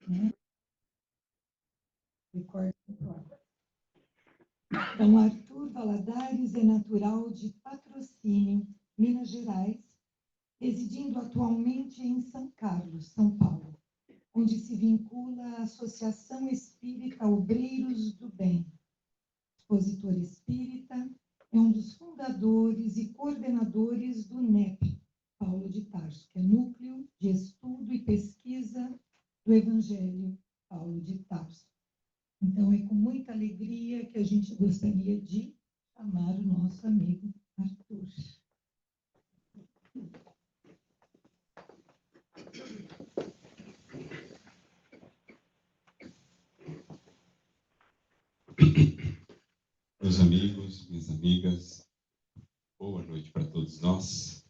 né? Recorte próprio. Então, Arthur Valadares é natural de Patrocínio, Minas Gerais, residindo atualmente em São Carlos, São Paulo, onde se vincula à Associação Espírita Obreiros do Bem. Expositor espírita, é um dos fundadores e coordenadores do NEP, Paulo de Tarso, que é Núcleo de Estudo e Pesquisa do Evangelho, Paulo de Tarso. Então, é com muita alegria que a gente gostaria de chamar o nosso amigo Arthur. Meus amigos, minhas amigas, boa noite para todos nós.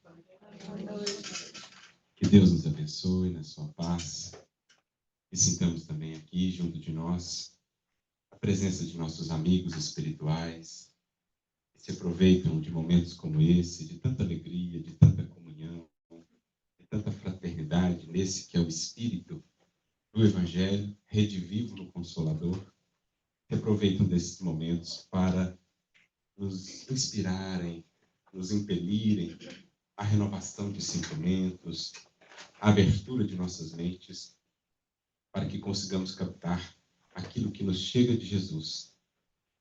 Que Deus nos abençoe na sua paz. E sintamos também aqui, junto de nós, a presença de nossos amigos espirituais, que se aproveitam de momentos como esse, de tanta alegria, de tanta comunhão, de tanta fraternidade, nesse que é o espírito do Evangelho, Rede Vivo no Consolador, que aproveitam desses momentos para nos inspirarem, nos impelirem à renovação de sentimentos, à abertura de nossas mentes, para que consigamos captar aquilo que nos chega de Jesus,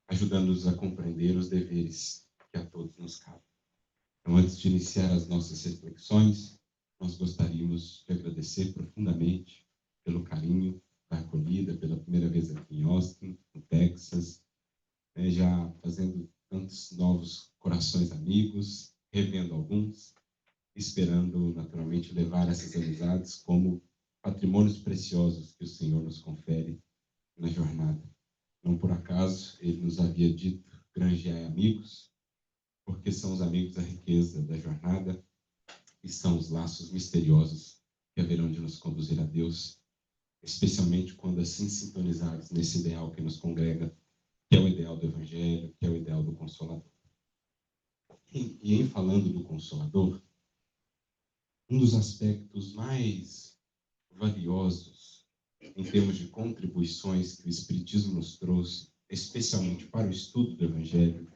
ajudando-nos a compreender os deveres que a todos nos cabem. Então, antes de iniciar as nossas reflexões, nós gostaríamos de agradecer profundamente pelo carinho da acolhida, pela primeira vez aqui em Austin, no Texas, já fazendo tantos novos corações amigos, revendo alguns, esperando naturalmente levar essas amizades como patrimônios preciosos que o Senhor nos confere na jornada. Não por acaso ele nos havia dito: granjeai amigos, porque são os amigos a riqueza da jornada e são os laços misteriosos que haverão de nos conduzir a Deus, especialmente quando assim sintonizados nesse ideal que nos congrega, que é o ideal do Evangelho, que é o ideal do Consolador. E em falando do Consolador, um dos aspectos mais valiosos em termos de contribuições que o Espiritismo nos trouxe, especialmente para o estudo do Evangelho,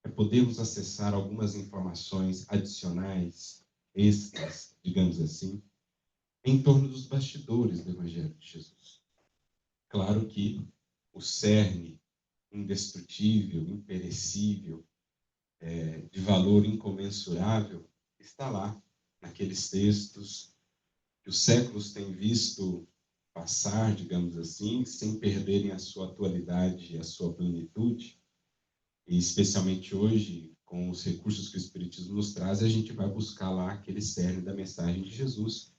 é podermos acessar algumas informações adicionais, extras, digamos assim, em torno dos bastidores do Evangelho de Jesus. Claro que o cerne indestrutível, imperecível, de valor incomensurável, está lá, naqueles textos que os séculos têm visto passar, digamos assim, sem perderem a sua atualidade e a sua plenitude. E especialmente hoje, com os recursos que o Espiritismo nos traz, a gente vai buscar lá aquele cerne da mensagem de Jesus,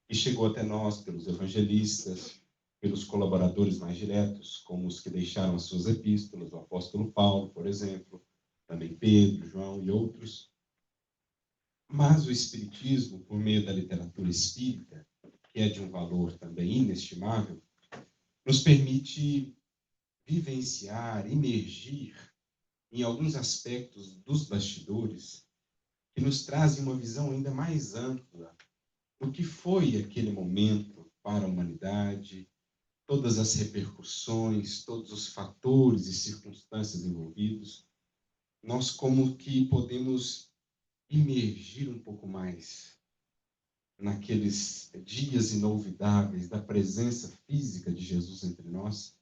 que chegou até nós pelos evangelistas, pelos colaboradores mais diretos, como os que deixaram as suas epístolas, o apóstolo Paulo, por exemplo, também Pedro, João e outros. Mas o Espiritismo, por meio da literatura espírita, que é de um valor também inestimável, nos permite vivenciar, imergir em alguns aspectos dos bastidores que nos trazem uma visão ainda mais ampla do que foi aquele momento para a humanidade, todas as repercussões, todos os fatores e circunstâncias envolvidos. Nós como que podemos imergir um pouco mais naqueles dias inolvidáveis da presença física de Jesus entre nós,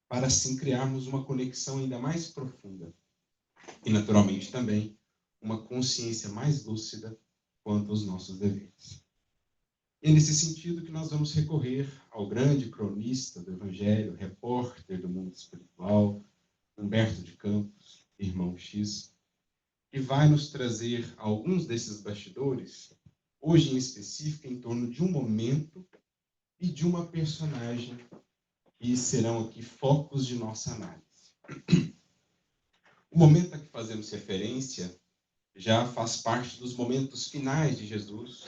para assim criarmos uma conexão ainda mais profunda e, naturalmente, também uma consciência mais lúcida quanto aos nossos deveres. E é nesse sentido que nós vamos recorrer ao grande cronista do Evangelho, repórter do mundo espiritual, Humberto de Campos, irmão X, que vai nos trazer alguns desses bastidores, hoje em específico, em torno de um momento e de uma personagem que serão aqui focos de nossa análise. O momento a que fazemos referência já faz parte dos momentos finais de Jesus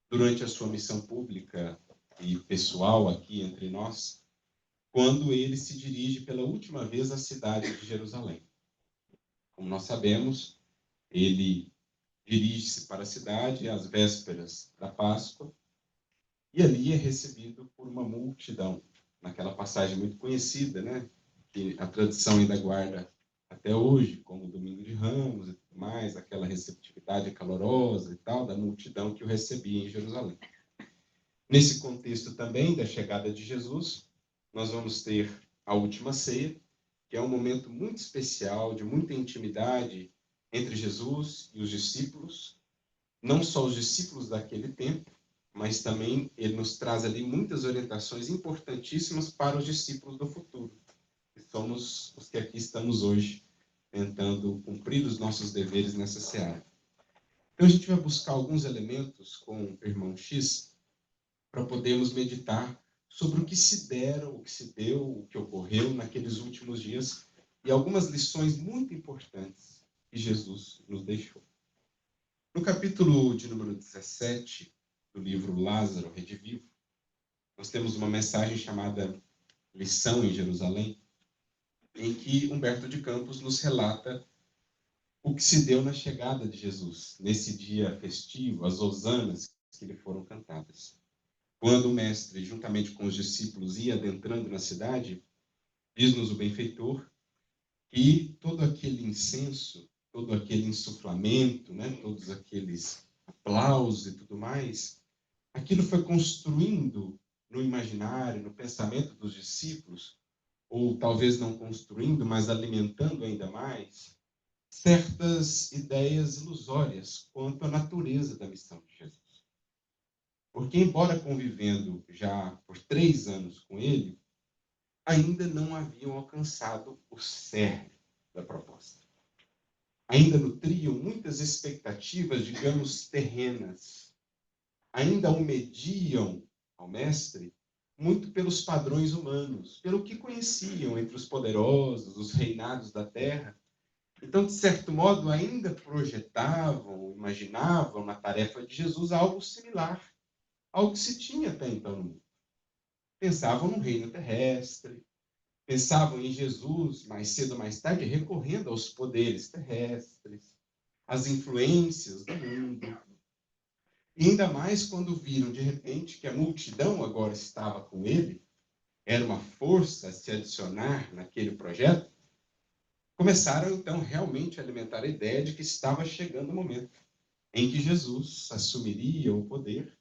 durante a sua missão pública e pessoal aqui entre nós, quando ele se dirige pela última vez à cidade de Jerusalém. Como nós sabemos, ele dirige-se para a cidade às vésperas da Páscoa E ali é recebido por uma multidão, naquela passagem muito conhecida, né? Que a tradição ainda guarda até hoje, como o Domingo de Ramos e tudo mais, aquela receptividade calorosa e tal, da multidão que o recebia em Jerusalém. Nesse contexto também da chegada de Jesus, nós vamos ter a última ceia, que é um momento muito especial, de muita intimidade entre Jesus e os discípulos, não só os discípulos daquele tempo, mas também ele nos traz ali muitas orientações importantíssimas para os discípulos do futuro, que somos os que aqui estamos hoje, tentando cumprir os nossos deveres nessa seara. Então a gente vai buscar alguns elementos com o irmão X para podermos meditar sobre o que se deram, o que se deu, o que ocorreu naqueles últimos dias e algumas lições muito importantes que Jesus nos deixou. No capítulo de número 17 do livro Lázaro Redivivo, nós temos uma mensagem chamada Lição em Jerusalém, em que Humberto de Campos nos relata o que se deu na chegada de Jesus, nesse dia festivo, as hosanas que lhe foram cantadas. Quando o mestre, juntamente com os discípulos, ia adentrando na cidade, diz-nos o benfeitor que todo aquele incenso, todo aquele insuflamento, né, todos aqueles aplausos e tudo mais, aquilo foi construindo no imaginário, no pensamento dos discípulos, ou talvez não construindo, mas alimentando ainda mais, certas ideias ilusórias quanto à natureza da missão de Jesus. Porque, embora convivendo já por 3 anos com ele, ainda não haviam alcançado o cerne da proposta. Ainda nutriam muitas expectativas, digamos, terrenas. Ainda o mediam ao mestre muito pelos padrões humanos, pelo que conheciam entre os poderosos, os reinados da terra. Então, de certo modo, ainda projetavam, imaginavam na tarefa de Jesus algo similar ao que se tinha até então no mundo. Pensavam no reino terrestre, pensavam em Jesus, mais cedo ou mais tarde, recorrendo aos poderes terrestres, às influências do mundo. E ainda mais quando viram, de repente, que a multidão agora estava com ele, era uma força a se adicionar naquele projeto, começaram, então, realmente a alimentar a ideia de que estava chegando o momento em que Jesus assumiria o poder,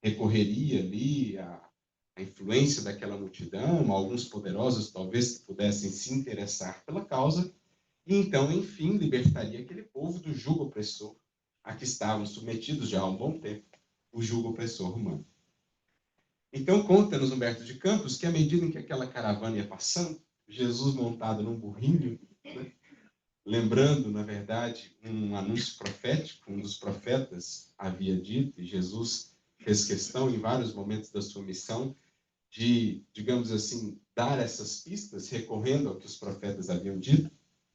recorreria ali à influência daquela multidão, alguns poderosos talvez que pudessem se interessar pela causa, e então, enfim, libertaria aquele povo do jugo opressor a que estavam submetidos já há um bom tempo, o jugo opressor romano. Então, conta-nos Humberto de Campos que à medida em que aquela caravana ia passando, Jesus montado num burrinho, né, lembrando, na verdade, um anúncio profético, um dos profetas havia dito, e Jesus fez questão em vários momentos da sua missão de, digamos assim, dar essas pistas, recorrendo ao que os profetas haviam dito.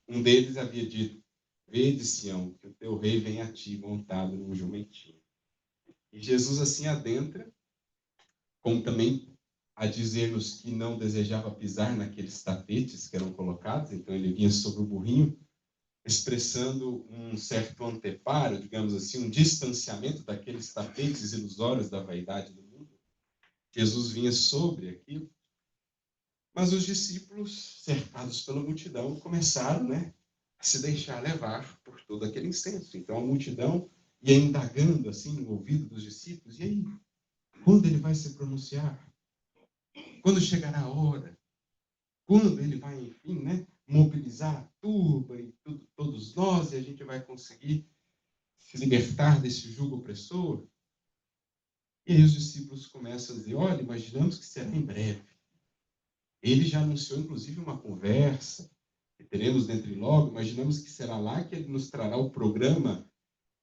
Um deles havia dito: vede, Sião, que o teu rei vem a ti montado num jumentinho. E Jesus assim adentra, como também a dizer-nos que não desejava pisar naqueles tapetes que eram colocados, então ele vinha sobre o burrinho, expressando um certo anteparo, digamos assim, um distanciamento daqueles tapetes ilusórios da vaidade do mundo. Jesus vinha sobre aquilo, mas os discípulos, cercados pela multidão, começaram, né, a se deixar levar por todo aquele incenso. Então a multidão ia indagando assim no ouvido dos discípulos: e aí, quando ele vai se pronunciar? Quando chegará a hora? Quando ele vai, enfim, né, mobilizar a turba e todos nós, e a gente vai conseguir se libertar desse jugo opressor? E aí os discípulos começam a dizer: olha, imaginamos que será em breve. Ele já anunciou, inclusive, uma conversa que teremos dentro de logo. Imaginamos que será lá que ele nos trará o programa,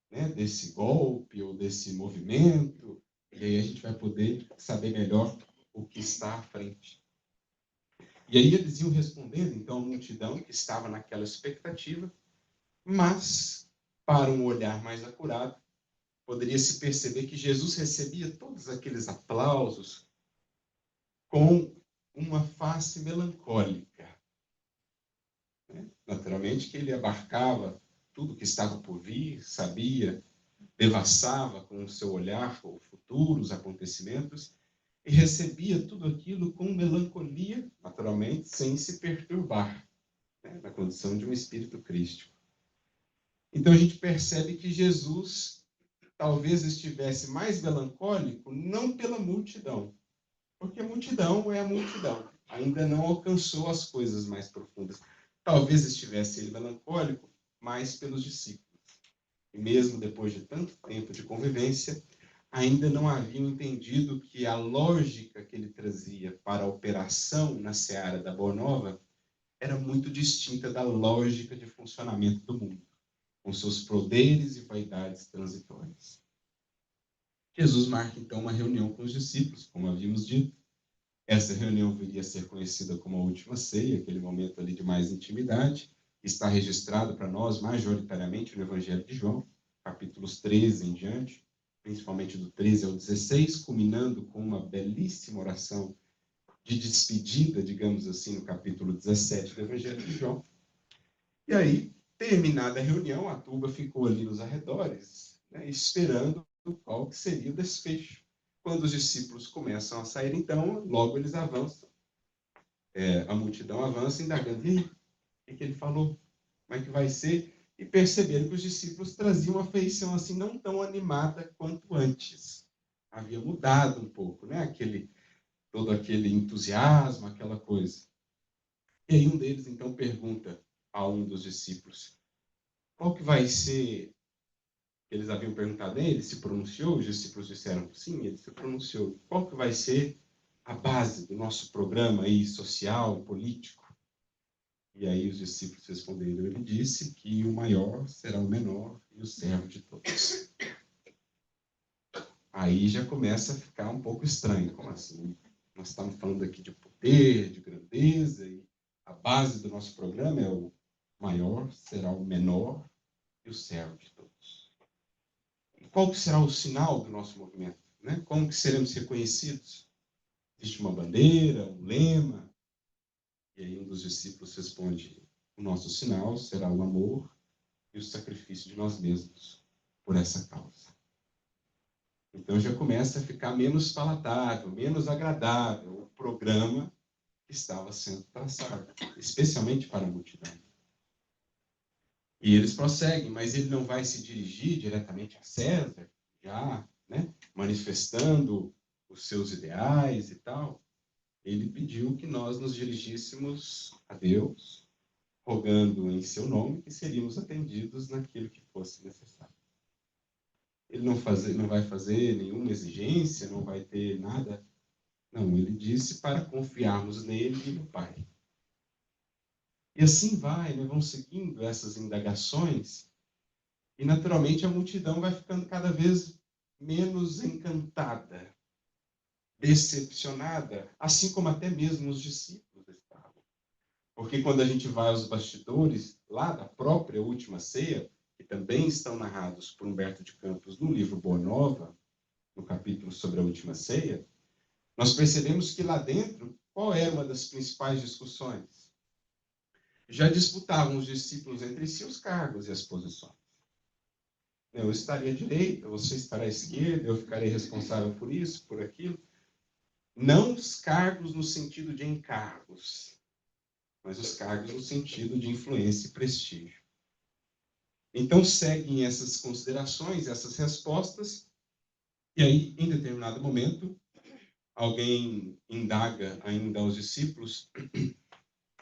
né, desse golpe ou desse movimento. E aí a gente vai poder saber melhor o que está à frente. E aí eles iam respondendo, então, a multidão que estava naquela expectativa, mas, para um olhar mais acurado, poderia-se perceber que Jesus recebia todos aqueles aplausos com uma face melancólica. Naturalmente que ele abarcava tudo que estava por vir, sabia, devassava com o seu olhar o futuro. futuros acontecimentos, e recebia tudo aquilo com melancolia, naturalmente, sem se perturbar, né, na condição de um espírito crístico. Então a gente percebe que Jesus talvez estivesse mais melancólico não pela multidão, porque a multidão é a multidão, ainda não alcançou as coisas mais profundas. Talvez estivesse ele melancólico mais pelos discípulos. E mesmo depois de tanto tempo de convivência, ainda não haviam entendido que a lógica que ele trazia para a operação na seara da Boa Nova era muito distinta da lógica de funcionamento do mundo, com seus poderes e vaidades transitórias. Jesus marca, então, uma reunião com os discípulos, como havíamos dito. Essa reunião viria a ser conhecida como a última ceia, aquele momento ali de mais intimidade. Está registrado para nós, majoritariamente, no Evangelho de João, capítulos 13 em diante, principalmente do 13 ao 16, culminando com uma belíssima oração de despedida, digamos assim, no capítulo 17 do Evangelho de João. E aí, terminada a reunião, a turba ficou ali nos arredores, né, esperando qual que seria o desfecho. Quando os discípulos começam a sair, então, logo eles avançam. A multidão avança, indagando, e aí, o que ele falou? Como é que vai ser? E perceberam que os discípulos traziam uma feição assim não tão animada quanto antes. Havia mudado um pouco, né? Todo aquele entusiasmo, aquela coisa. E aí um deles, então, pergunta a um dos discípulos, qual que vai ser... Eles haviam perguntado, ele se pronunciou? Os discípulos disseram, sim, ele se pronunciou. Qual que vai ser a base do nosso programa aí, social, político? E aí os discípulos responderam, ele disse que o maior será o menor e o servo de todos. Aí já começa a ficar um pouco estranho. Como assim? Nós estamos falando aqui de poder, de grandeza, e a base do nosso programa é o maior será o menor e o servo de todos. Qual que será o sinal do nosso movimento? Né? Como que seremos reconhecidos? Existe uma bandeira, um lema? E aí um dos discípulos responde, o nosso sinal será o amor e o sacrifício de nós mesmos por essa causa. Então já começa a ficar menos palatável, menos agradável o programa que estava sendo traçado, especialmente para a multidão. E eles prosseguem, mas ele não vai se dirigir diretamente a César, já, né, manifestando os seus ideais e tal. Ele pediu que nós nos dirigíssemos a Deus, rogando em seu nome que seríamos atendidos naquilo que fosse necessário. Ele não vai fazer nenhuma exigência, não vai ter nada. Não, ele disse para confiarmos nele e no Pai. E assim vai, né? Vão seguindo essas indagações e naturalmente a multidão vai ficando cada vez menos encantada, decepcionada, assim como até mesmo os discípulos estavam. Porque quando a gente vai aos bastidores, lá da própria última ceia, que também estão narrados por Humberto de Campos no livro Boa Nova, no capítulo sobre a última ceia, nós percebemos que lá dentro, qual era uma das principais discussões? Já disputavam os discípulos entre si os cargos e as posições. Eu estarei à direita, você estará à esquerda, eu ficarei responsável por isso, por aquilo. Não os cargos no sentido de encargos, mas os cargos no sentido de influência e prestígio. Então, seguem essas considerações, essas respostas, e aí, em determinado momento, alguém indaga ainda aos discípulos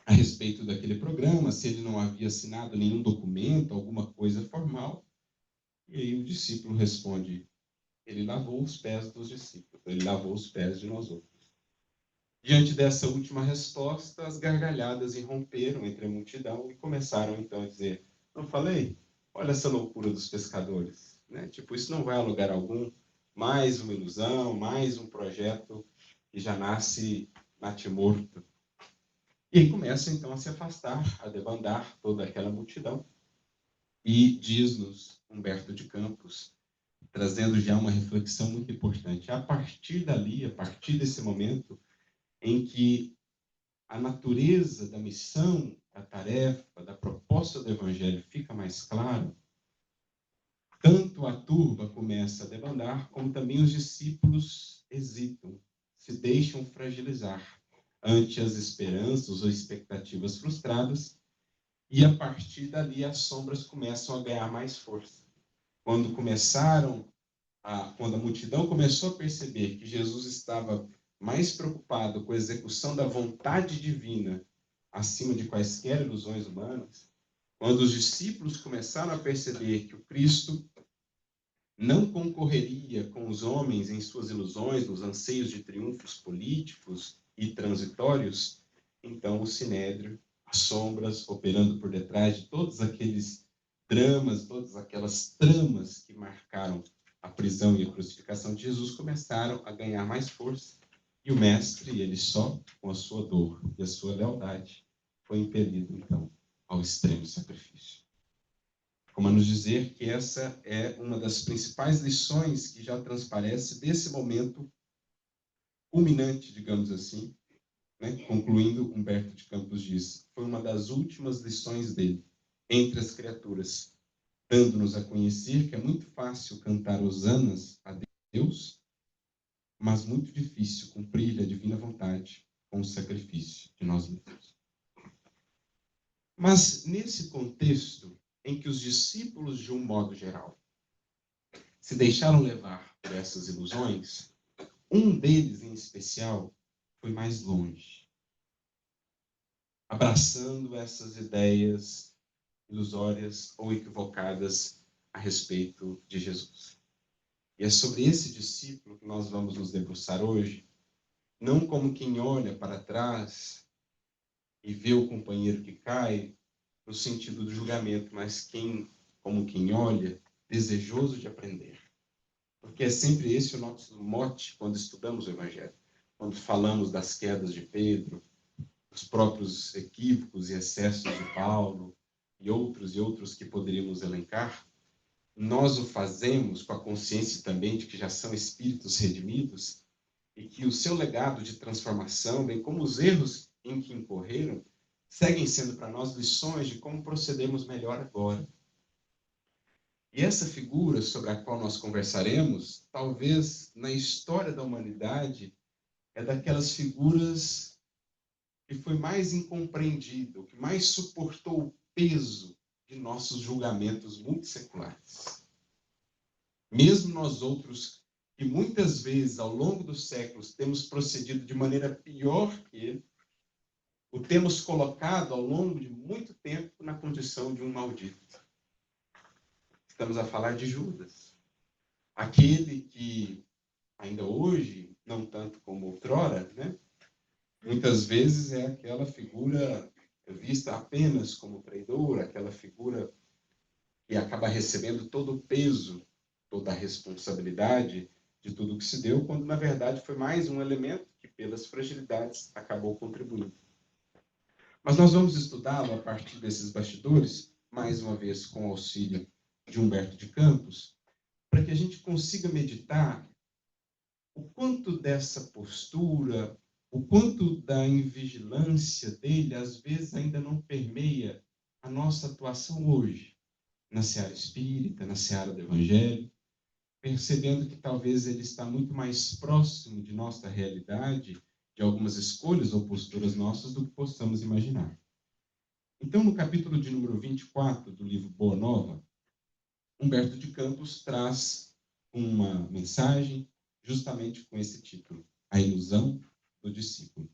a respeito daquele programa, se ele não havia assinado nenhum documento, alguma coisa formal. E aí o discípulo responde, ele lavou os pés dos discípulos, ele lavou os pés de nós outros. Diante dessa última resposta, as gargalhadas irromperam entre a multidão e começaram então a dizer, não falei? Olha essa loucura dos pescadores, né? Tipo, isso não vai a lugar algum, mais uma ilusão, mais um projeto que já nasce natimorto. E aí começa então a se afastar, a debandar toda aquela multidão. E diz-nos Humberto de Campos, trazendo já uma reflexão muito importante, a partir dali, a partir desse momento em que a natureza da missão, da tarefa, da proposta do Evangelho fica mais claro, tanto a turba começa a debandar, como também os discípulos hesitam, se deixam fragilizar ante as esperanças ou expectativas frustradas, e a partir dali as sombras começam a ganhar mais força. Quando a multidão começou a perceber que Jesus estava mais preocupado com a execução da vontade divina acima de quaisquer ilusões humanas, quando os discípulos começaram a perceber que o Cristo não concorreria com os homens em suas ilusões, nos anseios de triunfos políticos e transitórios, então o Sinédrio, as sombras operando por detrás de todos aqueles dramas, todas aquelas tramas que marcaram a prisão e a crucificação de Jesus, começaram a ganhar mais força. E o mestre, ele só, com a sua dor e a sua lealdade, foi impelido, então, ao extremo sacrifício. Como a nos dizer que essa é uma das principais lições que já transparece desse momento culminante, digamos assim, né? Concluindo, Humberto de Campos diz, foi uma das últimas lições dele, entre as criaturas, dando-nos a conhecer que é muito fácil cantar hosanas a Deus, mas muito difícil cumprir a divina vontade com o sacrifício de nós mesmos. Mas, nesse contexto em que os discípulos, de um modo geral, se deixaram levar por essas ilusões, um deles, em especial, foi mais longe, abraçando essas ideias ilusórias ou equivocadas a respeito de Jesus. E é sobre esse discípulo que nós vamos nos debruçar hoje, não como quem olha para trás e vê o companheiro que cai, no sentido do julgamento, mas como quem olha, desejoso de aprender. Porque é sempre esse o nosso mote quando estudamos o Evangelho. Quando falamos das quedas de Pedro, dos próprios equívocos e excessos de Paulo, e outros que poderíamos elencar, nós o fazemos com a consciência também de que já são espíritos redimidos e que o seu legado de transformação, bem como os erros em que incorreram, seguem sendo para nós lições de como procedermos melhor agora. E essa figura sobre a qual nós conversaremos, talvez na história da humanidade, é daquelas figuras que foi mais incompreendida, que mais suportou o peso de nossos julgamentos muito seculares. Mesmo nós outros, que muitas vezes ao longo dos séculos temos procedido de maneira pior que ele, o temos colocado ao longo de muito tempo na condição de um maldito. Estamos a falar de Judas, aquele que ainda hoje, não tanto como outrora, né? Muitas vezes é aquela figura vista apenas como traidora, aquela figura que acaba recebendo todo o peso, toda a responsabilidade de tudo que se deu, quando na verdade foi mais um elemento que pelas fragilidades acabou contribuindo. Mas nós vamos estudá-lo a partir desses bastidores, mais uma vez com o auxílio de Humberto de Campos, para que a gente consiga meditar o quanto dessa postura, o quanto da invigilância dele, às vezes ainda não permeia a nossa atuação hoje, na seara espírita, na seara do Evangelho, percebendo que talvez ele está muito mais próximo de nossa realidade, de algumas escolhas ou posturas nossas, do que possamos imaginar. Então, no capítulo de número 24 do livro Boa Nova, Humberto de Campos traz uma mensagem justamente com esse título, A Ilusão do Discípulo.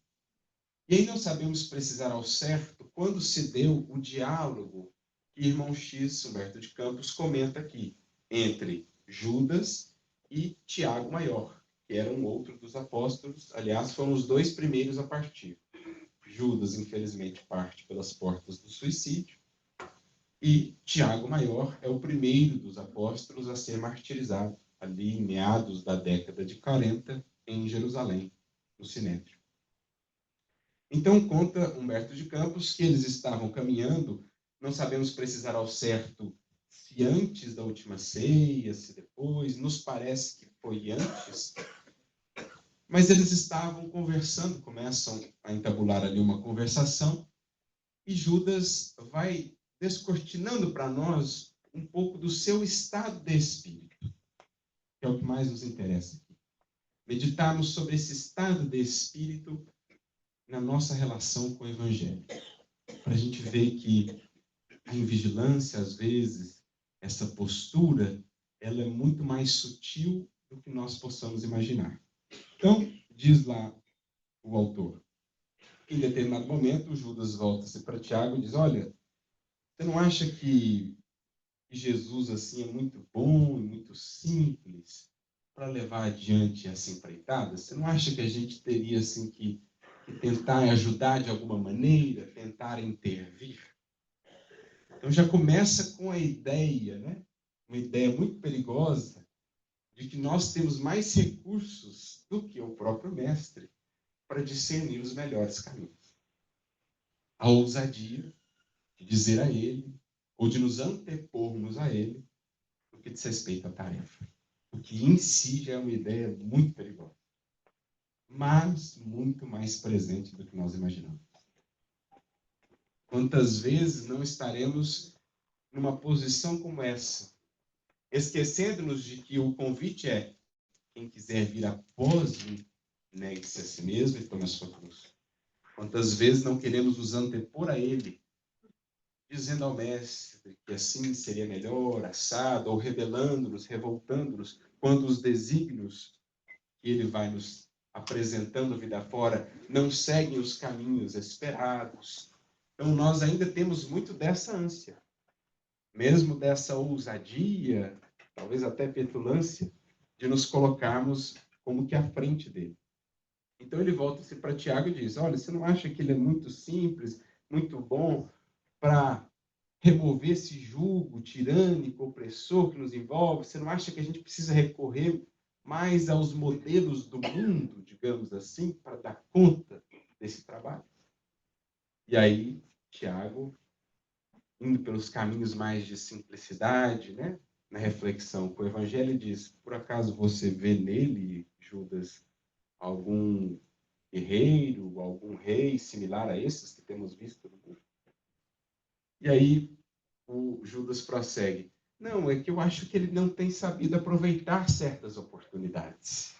E aí não sabemos precisar ao certo quando se deu o diálogo que irmão X, Humberto de Campos, comenta aqui, entre Judas e Tiago Maior, que era um outro dos apóstolos. Aliás, foram os dois primeiros a partir. Judas, infelizmente, parte pelas portas do suicídio, e Tiago Maior é o primeiro dos apóstolos a ser martirizado, ali em meados da década de 40, em Jerusalém, no Sinédrio. Então, conta Humberto de Campos que eles estavam caminhando, não sabemos precisar ao certo se antes da última ceia, se depois, nos parece que foi antes, mas eles estavam conversando, começam a entabular ali uma conversação, e Judas vai descortinando para nós um pouco do seu estado de espírito, que é o que mais nos interessa aqui. Meditarmos sobre esse estado de espírito na nossa relação com o Evangelho. Para a gente ver que a invigilância, às vezes, essa postura, ela é muito mais sutil do que nós possamos imaginar. Então, diz lá o autor, em determinado momento, o Judas volta-se para Tiago e diz, olha, você não acha que Jesus assim é muito bom e muito simples para levar adiante essa empreitada? Você não acha que a gente teria assim que tentar ajudar de alguma maneira, tentar intervir? Então já começa com a ideia, né? Uma ideia muito perigosa de que nós temos mais recursos do que o próprio mestre para discernir os melhores caminhos. A ousadia de dizer a ele, ou de nos antepormos a ele, no que diz respeito à tarefa. O que em si já é uma ideia muito perigosa, mas muito mais presente do que nós imaginamos. Quantas vezes não estaremos numa posição como essa, esquecendo-nos de que o convite é quem quiser vir após mim, negue-se a si mesmo e tome a sua cruz. Quantas vezes não queremos nos antepor a ele, dizendo ao mestre que assim seria melhor, assado, ou rebelando-nos, revoltando-nos, quando os desígnios que ele vai nos apresentando vida fora não seguem os caminhos esperados. Então nós ainda temos muito dessa ânsia, mesmo dessa ousadia, talvez até petulância, de nos colocarmos como que à frente dele. Então ele volta-se para Tiago e diz, olha, você não acha que ele é muito simples, muito bom para remover esse jugo tirânico, opressor que nos envolve? Você não acha que a gente precisa recorrer mais aos modelos do mundo, digamos assim, para dar conta desse trabalho? E aí, Tiago, indo pelos caminhos mais de simplicidade, né, na reflexão com o Evangelho, diz, por acaso você vê nele, Judas, algum guerreiro, algum rei similar a esses que temos visto no mundo? E aí o Judas prossegue, não, é que eu acho que ele não tem sabido aproveitar certas oportunidades.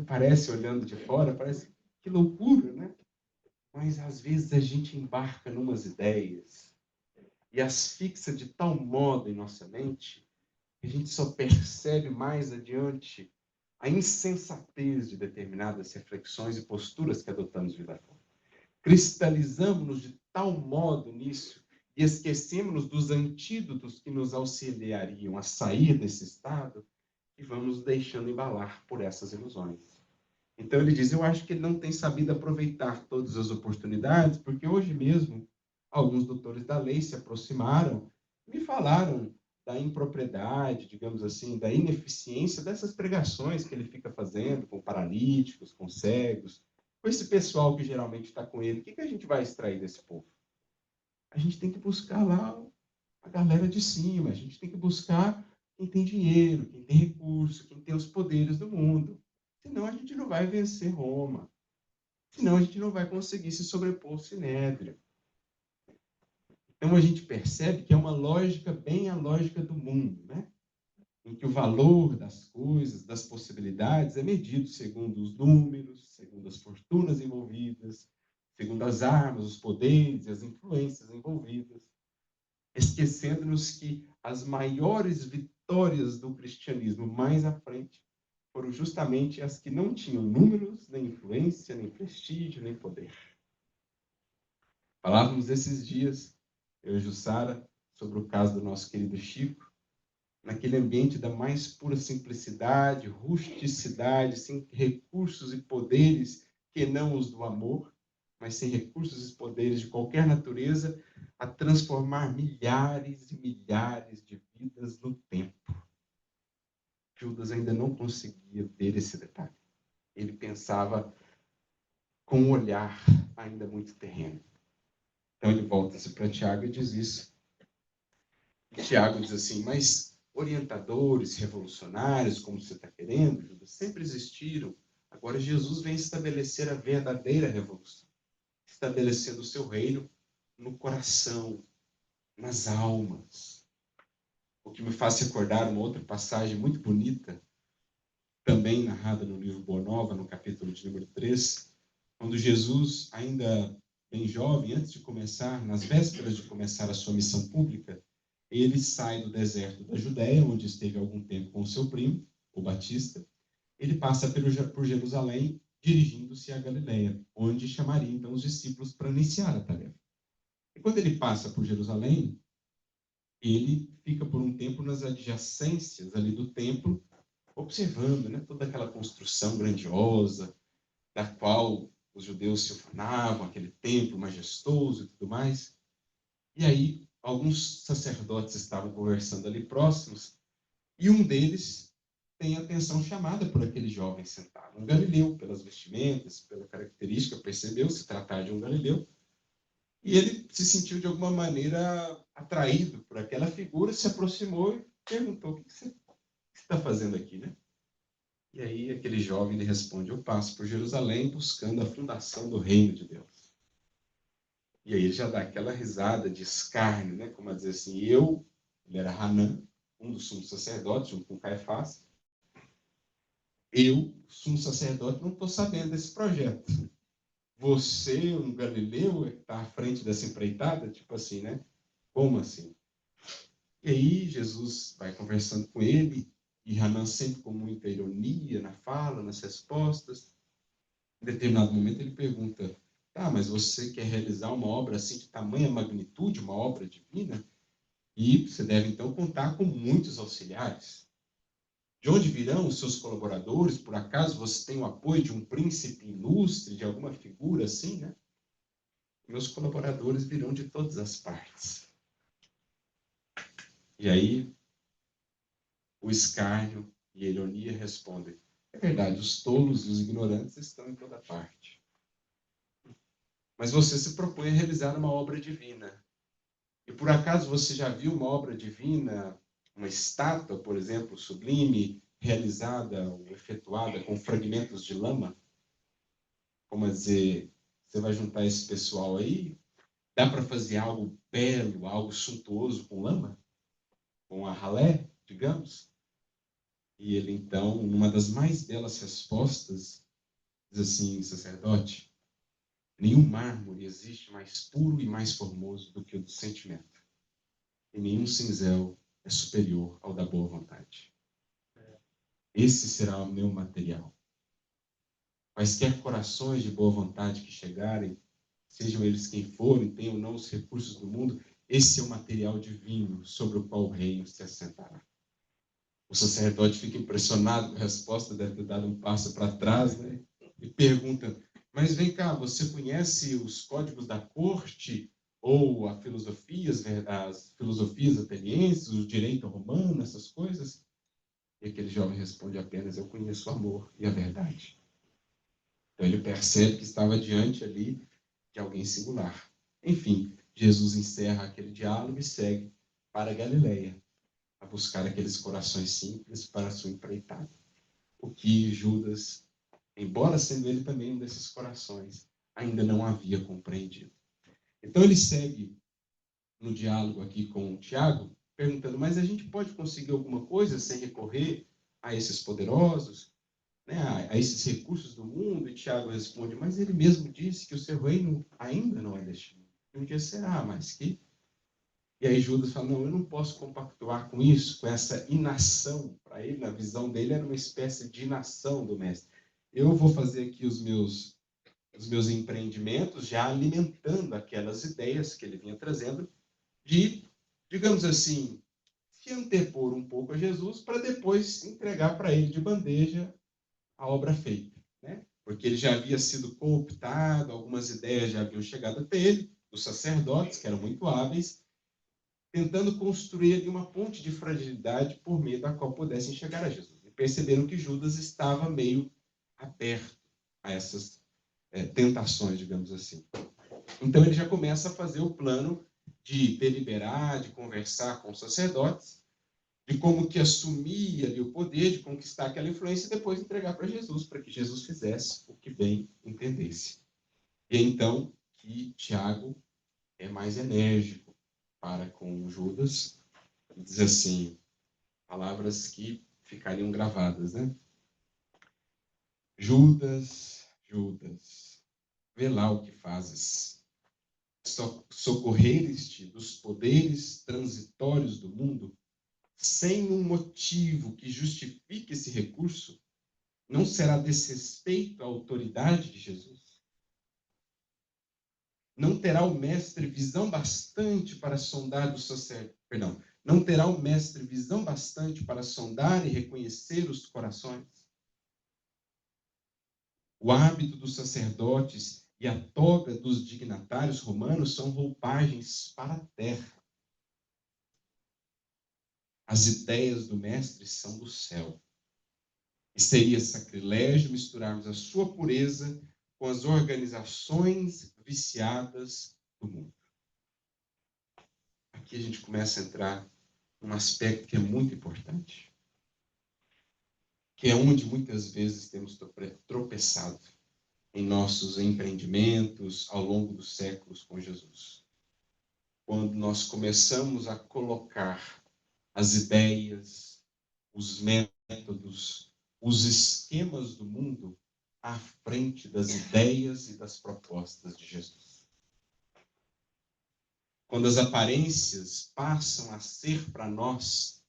Parece, olhando de fora, parece que loucura, né? Mas às vezes a gente embarca numas ideias e as fixa de tal modo em nossa mente que a gente só percebe mais adiante a insensatez de determinadas reflexões e posturas que adotamos vida fora. Cristalizamos-nos de tal modo nisso e esquecemos-nos dos antídotos que nos auxiliariam a sair desse estado e vamos nos deixando embalar por essas ilusões. Então ele diz, eu acho que ele não tem sabido aproveitar todas as oportunidades, porque hoje mesmo alguns doutores da lei se aproximaram e me falaram da impropriedade, digamos assim, da ineficiência dessas pregações que ele fica fazendo com paralíticos, com cegos, com esse pessoal que geralmente está com ele. O que a gente vai extrair desse povo? A gente tem que buscar lá a galera de cima, a gente tem que buscar quem tem dinheiro, quem tem recurso, quem tem os poderes do mundo. Senão a gente não vai vencer Roma. Senão a gente não vai conseguir se sobrepor ao Sinédrio. Então a gente percebe que é uma lógica bem a lógica do mundo, né? Em que o valor das coisas, das possibilidades, é medido segundo os números, segundo as fortunas envolvidas, segundo as armas, os poderes e as influências envolvidas, esquecendo-nos que as maiores vitórias do cristianismo mais à frente foram justamente as que não tinham números, nem influência, nem prestígio, nem poder. Falávamos esses dias, eu e Jussara, sobre o caso do nosso querido Chico, naquele ambiente da mais pura simplicidade, rusticidade, sem recursos e poderes que não os do amor, mas sem recursos e poderes de qualquer natureza, a transformar milhares e milhares de vidas no tempo. Judas ainda não conseguia ver esse detalhe. Ele pensava com um olhar ainda muito terreno. Então ele volta-se para Tiago e diz isso. E Tiago diz assim, mas orientadores, revolucionários, como você está querendo, Judas, sempre existiram. Agora Jesus vem estabelecer a verdadeira revolução, estabelecendo o seu reino no coração, nas almas. O que me faz recordar uma outra passagem muito bonita, também narrada no livro Boa Nova, no capítulo de número 3, quando Jesus, ainda bem jovem, antes de começar, nas vésperas de começar a sua missão pública, ele sai do deserto da Judéia, onde esteve algum tempo com o seu primo, o Batista. Ele passa por Jerusalém, dirigindo-se a Galiléia, onde chamaria então os discípulos para iniciar a tarefa. E quando ele passa por Jerusalém, ele fica por um tempo nas adjacências ali do templo, observando, né, toda aquela construção grandiosa, da qual os judeus se ufanavam, aquele templo majestoso e tudo mais. E aí, alguns sacerdotes estavam conversando ali próximos, e um deles tem a atenção chamada por aquele jovem sentado, um galileu, pelas vestimentas, pela característica, percebeu se tratar de um galileu, e ele se sentiu de alguma maneira atraído por aquela figura, se aproximou e perguntou: o que você está fazendo aqui, né? E aí aquele jovem lhe responde: eu passo por Jerusalém buscando a fundação do reino de Deus. E aí ele já dá aquela risada de escárnio, né? Como a dizer assim, ele era Hanã, um dos sumos sacerdotes, junto com Caifás, eu, sumo sacerdote, não estou sabendo desse projeto. Você, um galileu, está à frente dessa empreitada? Tipo assim, né? Como assim? E aí Jesus vai conversando com ele, e Hanã sempre com muita ironia na fala, nas respostas. Em determinado momento ele pergunta: tá, mas você quer realizar uma obra assim de tamanha magnitude, uma obra divina? E você deve então contar com muitos auxiliares. De onde virão os seus colaboradores? Por acaso você tem o apoio de um príncipe ilustre, de alguma figura assim, né? Meus colaboradores virão de todas as partes. E aí o escárnio e a ironia respondem: é verdade, os tolos e os ignorantes estão em toda parte. Mas você se propõe a realizar uma obra divina. E por acaso você já viu uma obra divina, uma estátua, por exemplo, sublime, realizada ou efetuada com fragmentos de lama? Como dizer, você vai juntar esse pessoal aí, dá para fazer algo belo, algo suntuoso com lama? Com a ralé, digamos? E ele então, numa das mais belas respostas, diz assim: sacerdote, nenhum mármore existe mais puro e mais formoso do que o do sentimento. E nenhum cinzel é superior ao da boa vontade. Esse será o meu material. Quaisquer corações de boa vontade que chegarem, sejam eles quem forem, tenham ou não os recursos do mundo, esse é o material divino sobre o qual o reino se assentará. O sacerdote fica impressionado com a resposta, deve ter dado um passo para trás, né? E pergunta: mas vem cá, você conhece os códigos da corte ou as filosofias atenienses, o direito romano, essas coisas? E aquele jovem responde apenas: eu conheço o amor e a verdade. Então ele percebe que estava diante ali de alguém singular. Enfim, Jesus encerra aquele diálogo e segue para a Galileia, a buscar aqueles corações simples para a sua empreitada. O que Judas, embora sendo ele também um desses corações, ainda não havia compreendido. Então ele segue no diálogo aqui com o Tiago, perguntando: mas a gente pode conseguir alguma coisa sem recorrer a esses poderosos, né, a esses recursos do mundo? E Tiago responde: mas ele mesmo disse que o seu reino ainda não é deste mundo. E um dia será, mas que... E aí Judas fala: não, eu não posso compactuar com isso, com essa inação. Para ele, na visão dele, era uma espécie de inação do mestre. Eu vou fazer aqui os meus empreendimentos, já alimentando aquelas ideias que ele vinha trazendo, de, digamos assim, se antepor um pouco a Jesus, para depois entregar para ele de bandeja a obra feita, né? Porque ele já havia sido cooptado, algumas ideias já haviam chegado até ele, dos sacerdotes, que eram muito hábeis, tentando construir ali uma ponte de fragilidade por meio da qual pudessem chegar a Jesus. E perceberam que Judas estava meio aberto a essas tentações, digamos assim. Então ele já começa a fazer o plano de deliberar, de conversar com os sacerdotes, de como que assumir ali o poder, de conquistar aquela influência e depois entregar para Jesus, para que Jesus fizesse o que bem entendesse. E então que Tiago é mais enérgico. para com Judas e diz assim, palavras que ficariam gravadas, né? Judas, Judas, vê lá o que fazes. Socorreres-te dos poderes transitórios do mundo, sem um motivo que justifique esse recurso, não será desrespeito à autoridade de Jesus? Não terá o mestre visão bastante para sondar do sacerdote, perdão, não terá o mestre visão bastante para sondar e reconhecer os corações? O hábito dos sacerdotes e a toga dos dignatários romanos são roupagens para a terra. As ideias do mestre são do céu. E seria sacrilégio misturarmos a sua pureza com as organizações viciadas do mundo. Aqui a gente começa a entrar num aspecto que é muito importante, que é onde muitas vezes temos tropeçado em nossos empreendimentos ao longo dos séculos com Jesus. Quando nós começamos a colocar as ideias, os métodos, os esquemas do mundo à frente das ideias e das propostas de Jesus. Quando as aparências passam a ser para nós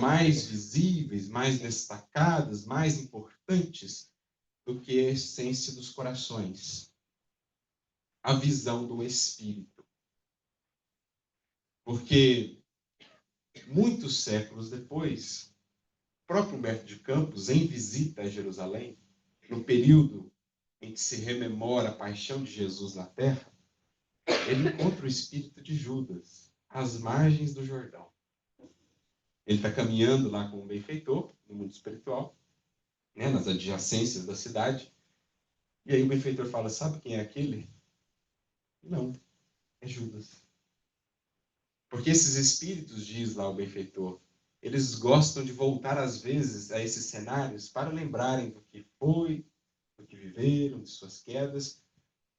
mais visíveis, mais destacadas, mais importantes do que a essência dos corações, a visão do Espírito. Porque muitos séculos depois, o próprio Humberto de Campos, em visita a Jerusalém, no período em que se rememora a paixão de Jesus na terra, ele encontra o espírito de Judas às margens do Jordão. Ele está caminhando lá com um benfeitor no mundo espiritual, né, nas adjacências da cidade, e aí o benfeitor fala, sabe quem é aquele? Não, é Judas. Porque esses espíritos, diz lá o benfeitor, eles gostam de voltar às vezes a esses cenários para lembrarem do que foi, do que viveram, de suas quedas,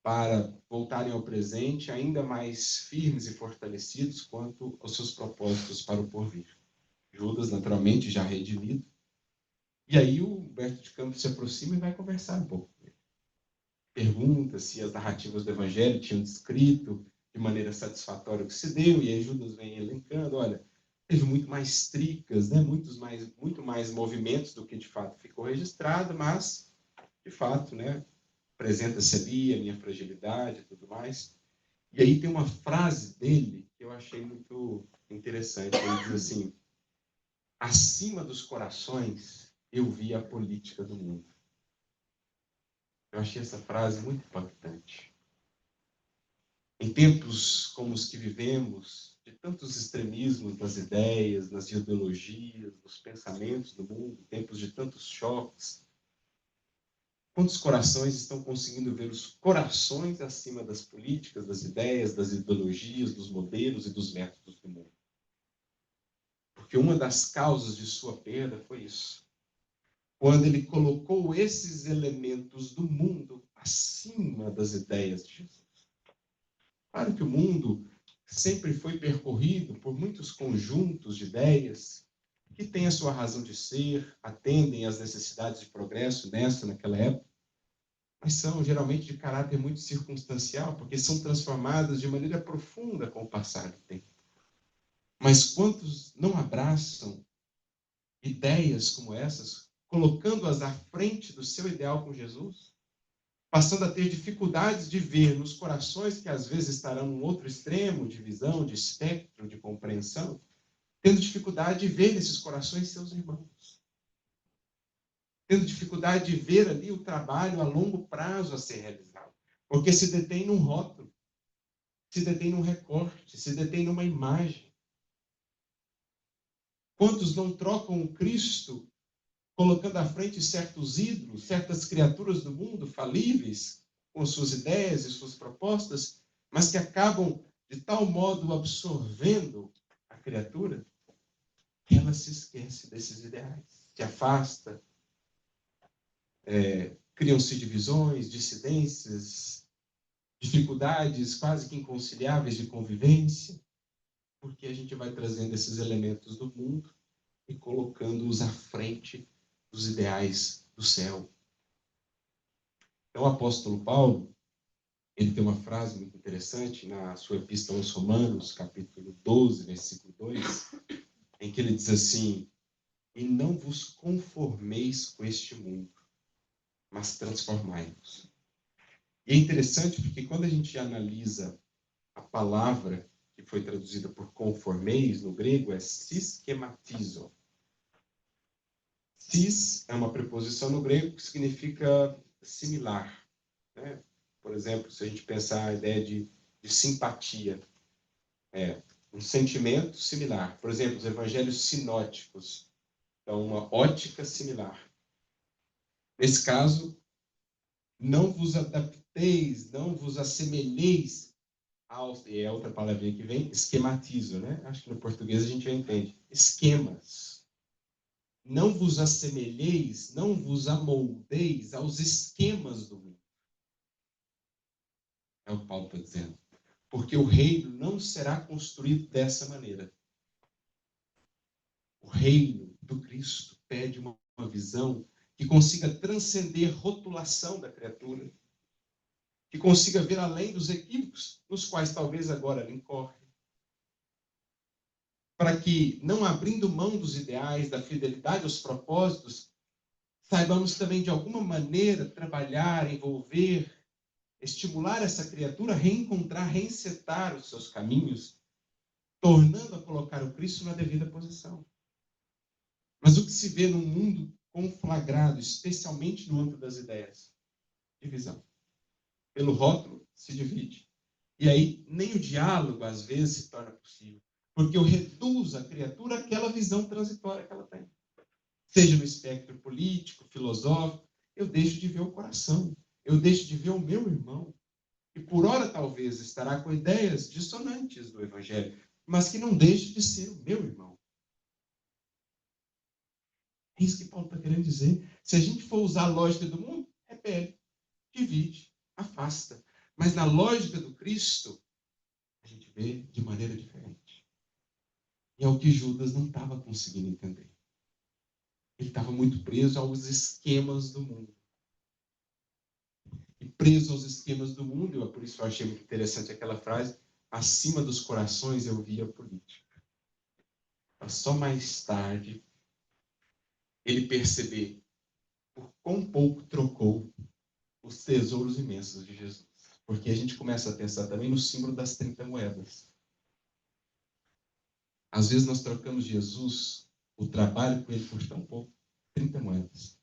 para voltarem ao presente ainda mais firmes e fortalecidos quanto aos seus propósitos para o porvir. Judas, naturalmente, já redimido. E aí o Humberto de Campos se aproxima e vai conversar um pouco com ele. Pergunta se as narrativas do Evangelho tinham descrito de maneira satisfatória o que se deu, e aí Judas vem elencando, olha, teve muito mais tricas, né? muito mais movimentos do que de fato ficou registrado, mas, de fato, né? Apresenta-se ali a minha fragilidade e tudo mais. E aí tem uma frase dele que eu achei muito interessante. Ele diz assim, acima dos corações eu vi a política do mundo. Eu achei essa frase muito impactante. Em tempos como os que vivemos, de tantos extremismos nas ideias, nas ideologias, nos pensamentos do mundo, tempos de tantos choques, quantos corações estão conseguindo ver os corações acima das políticas, das ideias, das ideologias, dos modelos e dos métodos do mundo? Porque uma das causas de sua perda foi isso. Quando ele colocou esses elementos do mundo acima das ideias de Jesus. Claro que o mundo sempre foi percorrido por muitos conjuntos de ideias que têm a sua razão de ser, atendem às necessidades de progresso nessa, naquela época, mas são geralmente de caráter muito circunstancial, porque são transformadas de maneira profunda com o passar do tempo. Mas quantos não abraçam ideias como essas, colocando-as à frente do seu ideal com Jesus, passando a ter dificuldades de ver nos corações que às vezes estarão num outro extremo de visão, de espectro, de compreensão, tendo dificuldade de ver nesses corações seus irmãos, tendo dificuldade de ver ali o trabalho a longo prazo a ser realizado, porque se detém num rótulo, se detém num recorte, se detém numa imagem. Quantos não trocam o Cristo colocando à frente certos ídolos, certas criaturas do mundo falíveis, com suas ideias e suas propostas, mas que acabam de tal modo absorvendo a criatura, que ela se esquece desses ideais, se afasta, criam-se divisões, dissidências, dificuldades quase que inconciliáveis de convivência, porque a gente vai trazendo esses elementos do mundo e colocando-os à frente dos ideais do céu. Então, o apóstolo Paulo, ele tem uma frase muito interessante na sua epístola aos Romanos, capítulo 12, versículo 2, em que ele diz assim: e não vos conformeis com este mundo, mas transformai-vos. E é interessante porque quando a gente analisa a palavra que foi traduzida por conformeis no grego é siskematizo. Sis é uma preposição no grego que significa similar, né? Por exemplo, se a gente pensar a ideia de simpatia, um sentimento similar. Por exemplo, os evangelhos sinóticos dão uma ótica similar. Nesse caso, não vos adapteis, não vos assemelheis aos, e é outra palavrinha que vem, esquematizo, né? Acho que no português a gente já entende. Esquemas. Não vos assemelheis, não vos amoldeis aos esquemas do mundo. É o que Paulo está dizendo. Porque o reino não será construído dessa maneira. O reino do Cristo pede uma visão que consiga transcender rotulação da criatura, que consiga ver além dos equívocos nos quais talvez agora ela incorre, para que, não abrindo mão dos ideais, da fidelidade aos propósitos, saibamos também de alguma maneira trabalhar, envolver, estimular essa criatura a reencontrar, reencetar os seus caminhos, tornando a colocar o Cristo na devida posição. Mas o que se vê num mundo conflagrado, especialmente no âmbito das ideias? Divisão. Pelo rótulo, se divide. E aí, nem o diálogo, às vezes, se torna possível. Porque eu reduzo a criatura àquela visão transitória que ela tem. Seja no espectro político, filosófico, eu deixo de ver o coração. Eu deixo de ver o meu irmão. E por hora, talvez, estará com ideias dissonantes do Evangelho, mas que não deixe de ser o meu irmão. É isso que Paulo está querendo dizer. Se a gente for usar a lógica do mundo, repele, divide, afasta. Mas na lógica do Cristo, a gente vê de maneira diferente. E é o que Judas não estava conseguindo entender. Ele estava muito preso aos esquemas do mundo. E preso aos esquemas do mundo, por isso eu achei muito interessante aquela frase, acima dos corações eu via a política. Mas só mais tarde ele perceber por quão pouco trocou os tesouros imensos de Jesus. Porque a gente começa a pensar também no símbolo das 30 moedas. Às vezes nós trocamos Jesus, o trabalho com ele por tão pouco, 30 moedas.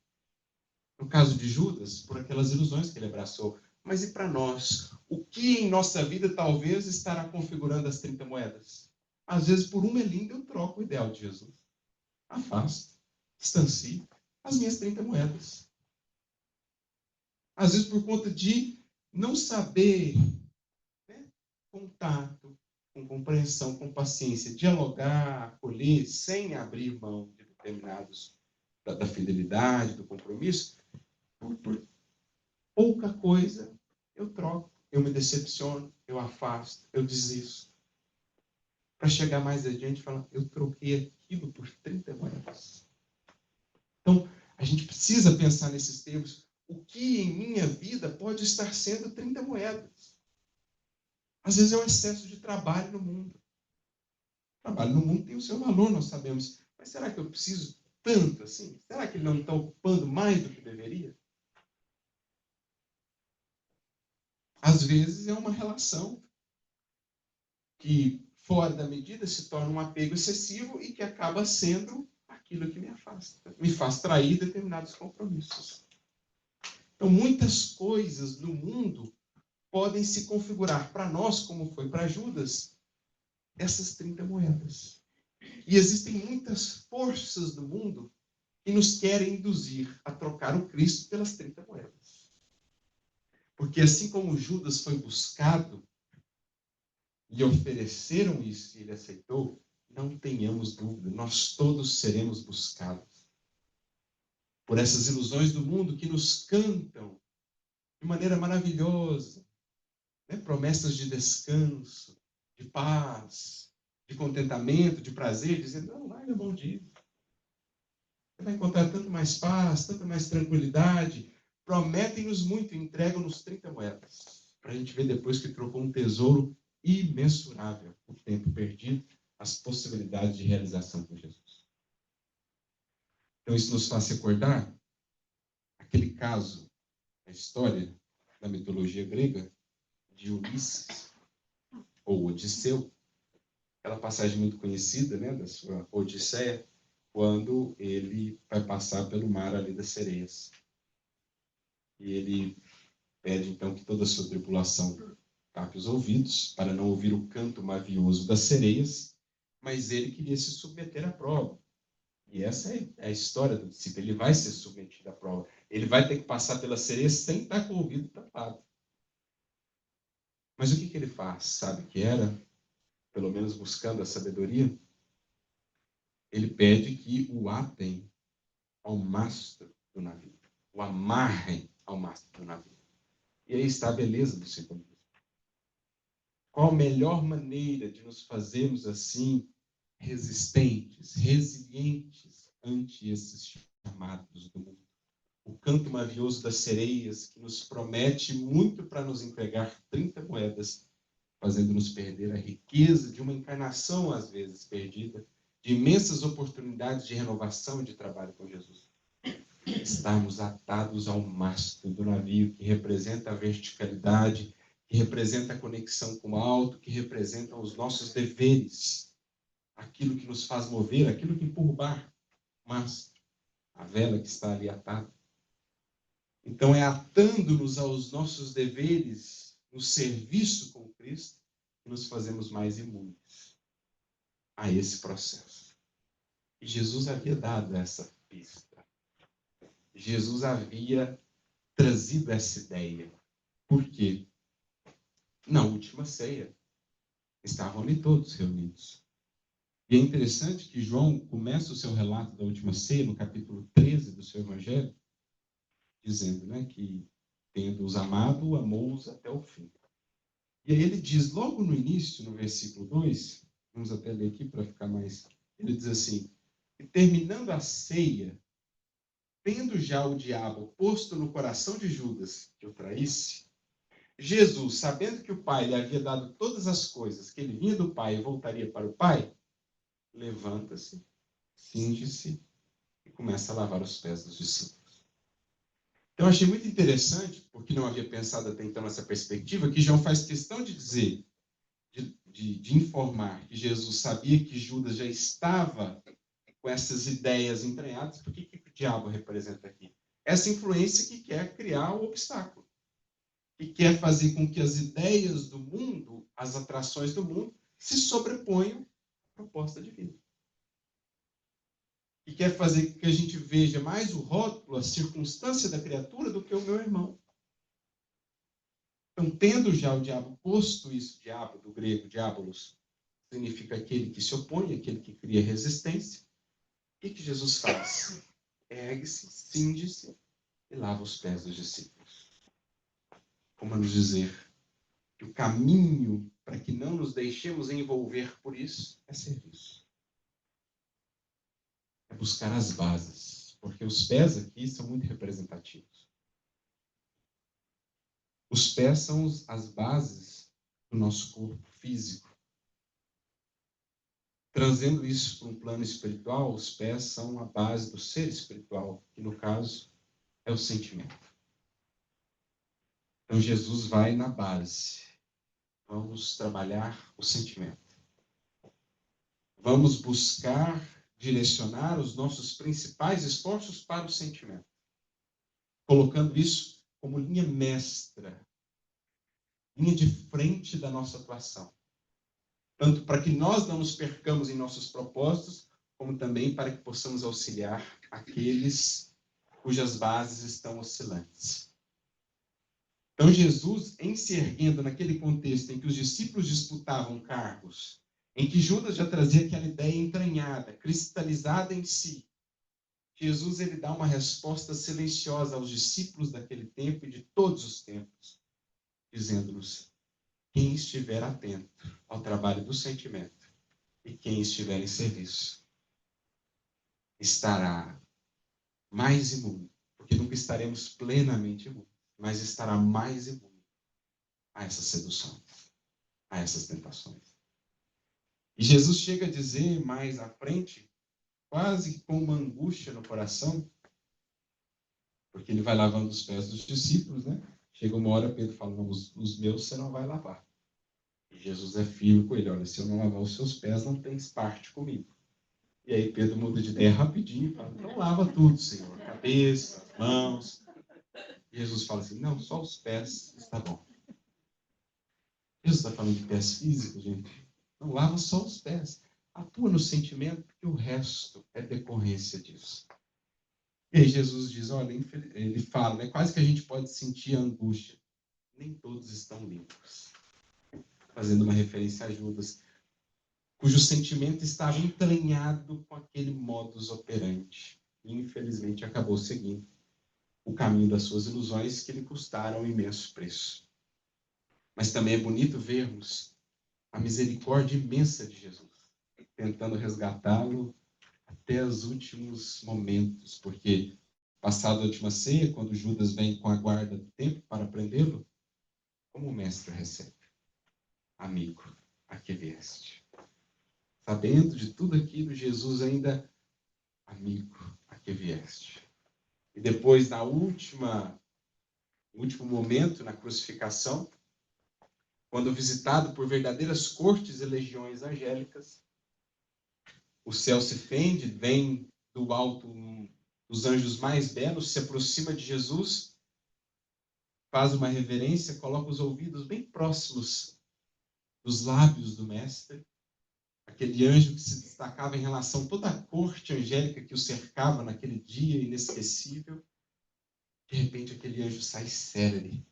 No caso de Judas, por aquelas ilusões que ele abraçou. Mas e para nós? O que em nossa vida talvez estará configurando as 30 moedas? Às vezes, por um melinda, eu troco o ideal de Jesus. Afasto, distancio as minhas 30 moedas. Às vezes, por conta de não saber, né, contato, com compreensão, com paciência, dialogar, acolher, sem abrir mão de determinados da fidelidade, do compromisso, por pouca coisa eu troco, eu me decepciono, eu afasto, eu desisto. Para chegar mais adiante e falar, eu troquei aquilo por 30 moedas. Então, a gente precisa pensar nesses termos. O que em minha vida pode estar sendo 30 moedas? Às vezes é um excesso de trabalho no mundo. O trabalho no mundo tem o seu valor, nós sabemos. Mas será que eu preciso tanto assim? Será que ele não está ocupando mais do que deveria? Às vezes é uma relação que, fora da medida, se torna um apego excessivo e que acaba sendo aquilo que me afasta, me faz trair determinados compromissos. Então, muitas coisas no mundo podem se configurar para nós, como foi para Judas, essas 30 moedas. E existem muitas forças do mundo que nos querem induzir a trocar o Cristo pelas 30 moedas. Porque assim como Judas foi buscado e ofereceram isso e ele aceitou, não tenhamos dúvida, nós todos seremos buscados por essas ilusões do mundo que nos cantam de maneira maravilhosa, né? Promessas de descanso, de paz, de contentamento, de prazer, dizendo, não, larga a mão disso. Você vai encontrar tanto mais paz, tanta mais tranquilidade. Prometem-nos muito e entregam-nos 30 moedas. Para a gente ver depois que trocou um tesouro imensurável, o tempo perdido, as possibilidades de realização com Jesus. Então isso nos faz recordar aquele caso, a história da mitologia grega de Ulisses, ou Odisseu, aquela passagem muito conhecida, né, da sua Odisseia, quando ele vai passar pelo mar ali das sereias. E ele pede, então, que toda a sua tripulação tape os ouvidos, para não ouvir o canto mavioso das sereias, mas ele queria se submeter à prova. E essa é a história do discípulo, ele vai ser submetido à prova. Ele vai ter que passar pelas sereias sem estar com o ouvido tapado. Mas o que ele faz? Sabe o que era? Pelo menos buscando a sabedoria, ele pede que o atem ao mastro do navio, o amarrem ao mastro do navio. E aí está a beleza do simbolismo. Qual a melhor maneira de nos fazermos assim, resistentes, resilientes ante esses chamados do mundo? O canto mavioso das sereias, que nos promete muito para nos entregar 30 moedas, fazendo-nos perder a riqueza de uma encarnação, às vezes, perdida, de imensas oportunidades de renovação e de trabalho com Jesus. Estarmos atados ao mastro do navio, que representa a verticalidade, que representa a conexão com o alto, que representa os nossos deveres, aquilo que nos faz mover, aquilo que empurra o barco, o mastro, a vela que está ali atada. Então, é atando-nos aos nossos deveres, no serviço com Cristo, que nos fazemos mais imunes a esse processo. E Jesus havia dado essa pista. Jesus havia trazido essa ideia. Por quê? Na última ceia, estavam ali todos reunidos. E é interessante que João começa o seu relato da última ceia, no capítulo 13 do seu evangelho, dizendo, né, que, tendo-os amado, amou-os até o fim. E aí ele diz, logo no início, no versículo 2, vamos até ler aqui para ficar mais... Ele diz assim, e terminando a ceia, tendo já o diabo posto no coração de Judas que o traísse, Jesus, sabendo que o Pai lhe havia dado todas as coisas, que ele vinha do Pai e voltaria para o Pai, levanta-se, cinge-se e começa a lavar os pés dos discípulos. Então, eu achei muito interessante, porque não havia pensado até então nessa perspectiva, que João faz questão de dizer, de informar que Jesus sabia que Judas já estava com essas ideias entranhadas. Por que o diabo representa aqui? Essa influência que quer criar o obstáculo, que quer fazer com que as ideias do mundo, as atrações do mundo, se sobreponham à proposta divina. Que quer fazer com que a gente veja mais o rótulo, a circunstância da criatura do que o meu irmão. Então, tendo já o diabo posto isso, diabo, do grego, diabolos, significa aquele que se opõe, aquele que cria resistência. O que Jesus faz? Ergue-se, cinge-se e lava os pés dos discípulos. Como a nos dizer que o caminho para que não nos deixemos envolver por isso é serviço. É buscar as bases, porque os pés aqui são muito representativos. Os pés são as bases do nosso corpo físico. Trazendo isso para um plano espiritual, os pés são a base do ser espiritual, que no caso é o sentimento. Então Jesus vai na base. Vamos trabalhar o sentimento. Vamos buscar direcionar os nossos principais esforços para o sentimento. Colocando isso como linha mestra, linha de frente da nossa atuação. Tanto para que nós não nos percamos em nossos propósitos, como também para que possamos auxiliar aqueles cujas bases estão oscilantes. Então, Jesus, em se erguendo naquele contexto em que os discípulos disputavam cargos, em que Judas já trazia aquela ideia entranhada, cristalizada em si, Jesus ele dá uma resposta silenciosa aos discípulos daquele tempo e de todos os tempos, dizendo-nos: quem estiver atento ao trabalho do sentimento E quem estiver em serviço estará mais imune, porque nunca estaremos plenamente imunes, mas estará mais imune a essas seduções, a essas tentações. E Jesus chega a dizer mais à frente, quase com uma angústia no coração, porque ele vai lavando os pés dos discípulos, né? Chega uma hora, Pedro fala, não, os meus você não vai lavar. E Jesus é firme com ele, olha, se eu não lavar os seus pés, não tens parte comigo. E aí Pedro muda de ideia rapidinho e fala, então lava tudo, Senhor, cabeça, mãos. E Jesus fala assim, não, só os pés está bom. Jesus está falando de pés físicos, gente. Não, lava só os pés. Atua no sentimento, porque o resto é decorrência disso. E aí Jesus diz, olha, ele fala, né, quase que a gente pode sentir a angústia. Nem todos estão limpos. Fazendo uma referência a Judas, cujo sentimento estava entranhado com aquele modus operandi. E, infelizmente, acabou seguindo o caminho das suas ilusões, que lhe custaram um imenso preço. Mas também é bonito vermos a misericórdia imensa de Jesus, tentando resgatá-lo até os últimos momentos, porque, passada a última ceia, quando Judas vem com a guarda do templo para prendê-lo, como o mestre recebe? Amigo, a que vieste? Sabendo de tudo aquilo, Jesus ainda, amigo, a que vieste? E depois, no último momento, na crucificação, quando visitado por verdadeiras cortes e legiões angélicas, o céu se fende, vem do alto os anjos mais belos, se aproxima de Jesus, faz uma reverência, coloca os ouvidos bem próximos dos lábios do mestre, aquele anjo que se destacava em relação a toda a corte angélica que o cercava naquele dia inesquecível. De repente, aquele anjo sai célere,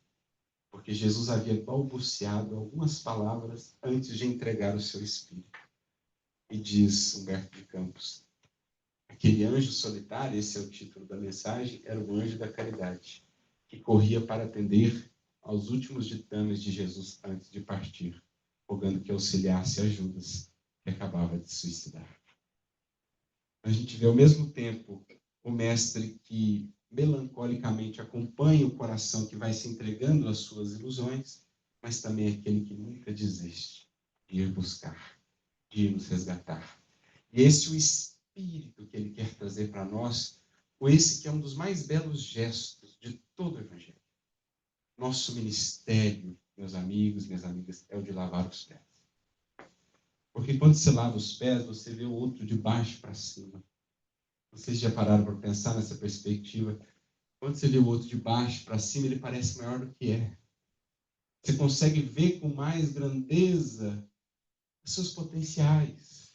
porque Jesus havia balbuciado algumas palavras antes de entregar o seu espírito. E diz Humberto de Campos, aquele anjo solitário, esse é o título da mensagem, era o anjo da caridade, que corria para atender aos últimos ditames de Jesus antes de partir, rogando que auxiliasse a Judas, que acabava de se suicidar. A gente vê ao mesmo tempo o mestre que melancolicamente acompanha o coração que vai se entregando às suas ilusões, mas também aquele que nunca desiste de ir buscar, de ir nos resgatar. E esse é o espírito que ele quer trazer para nós, com esse que é um dos mais belos gestos de todo o Evangelho. Nosso ministério, meus amigos, minhas amigas, é o de lavar os pés. Porque quando você lava os pés, você vê o outro de baixo para cima. Vocês já pararam para pensar nessa perspectiva? Quando você vê o outro de baixo para cima, ele parece maior do que é. Você consegue ver com mais grandeza os seus potenciais,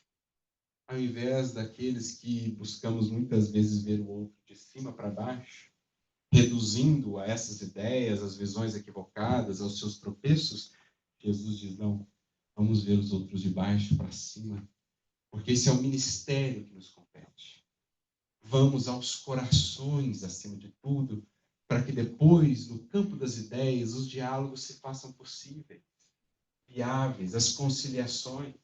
ao invés daqueles que buscamos muitas vezes ver o outro de cima para baixo, reduzindo a essas ideias, às visões equivocadas, aos seus tropeços. Jesus diz, não, vamos ver os outros de baixo para cima, porque esse é o ministério que nos compete. Vamos aos corações, acima de tudo, para que depois, no campo das ideias, os diálogos se façam possíveis, viáveis, as conciliações.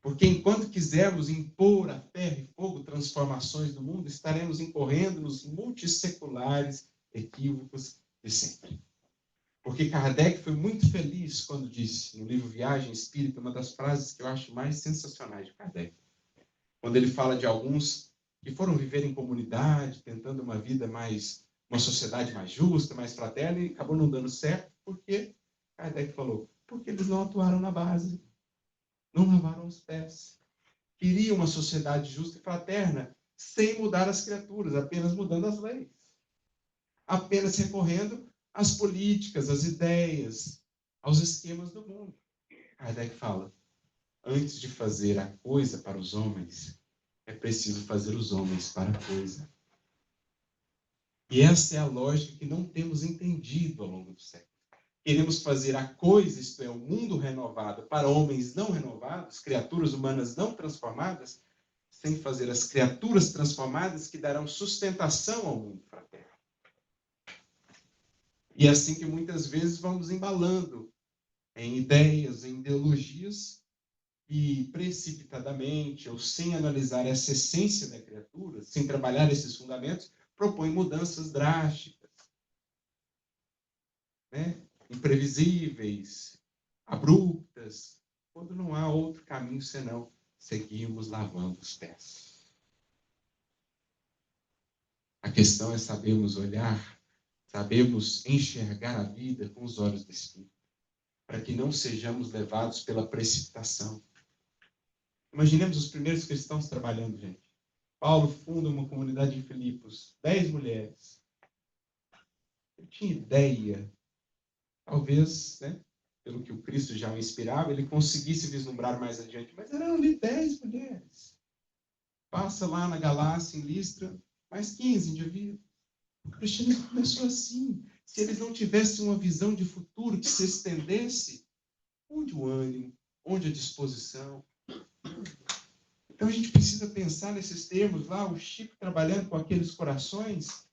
Porque enquanto quisermos impor a ferro e fogo transformações do mundo, estaremos incorrendo nos multisseculares equívocos de sempre. Porque Kardec foi muito feliz quando disse, no livro Viagem Espírita, uma das frases que eu acho mais sensacionais de Kardec, quando ele fala de alguns que foram viver em comunidade, tentando uma sociedade mais justa, mais fraterna, e acabou não dando certo, porque Kardec falou, porque eles não atuaram na base, não lavaram os pés. Queriam uma sociedade justa e fraterna, sem mudar as criaturas, apenas mudando as leis. Apenas recorrendo às políticas, às ideias, aos esquemas do mundo. Kardec fala, antes de fazer a coisa para os homens, é preciso fazer os homens para a coisa. E essa é a lógica que não temos entendido ao longo do século. Queremos fazer a coisa, isto é, o mundo renovado, para homens não renovados, criaturas humanas não transformadas, sem fazer as criaturas transformadas que darão sustentação ao mundo fraterno. E é assim que muitas vezes vamos embalando em ideias, em ideologias, e precipitadamente, ou sem analisar essa essência da criatura, sem trabalhar esses fundamentos, propõe mudanças drásticas, né? Imprevisíveis, abruptas, quando não há outro caminho senão seguirmos lavando os pés. A questão é sabermos olhar, sabermos enxergar a vida com os olhos do Espírito, para que não sejamos levados pela precipitação. Imaginemos os primeiros cristãos trabalhando, gente. Paulo funda uma comunidade em Filipos, 10 mulheres. Ele tinha ideia, talvez, né, pelo que o Cristo já o inspirava, ele conseguisse vislumbrar mais adiante, mas eram ali 10 mulheres. Passa lá na Galácia, em Listra, mais 15 indivíduos. O cristianismo começou assim. Se eles não tivessem uma visão de futuro que se estendesse, onde o ânimo, onde a disposição? Então a gente precisa pensar nesses termos lá, o Chico trabalhando com aqueles corações,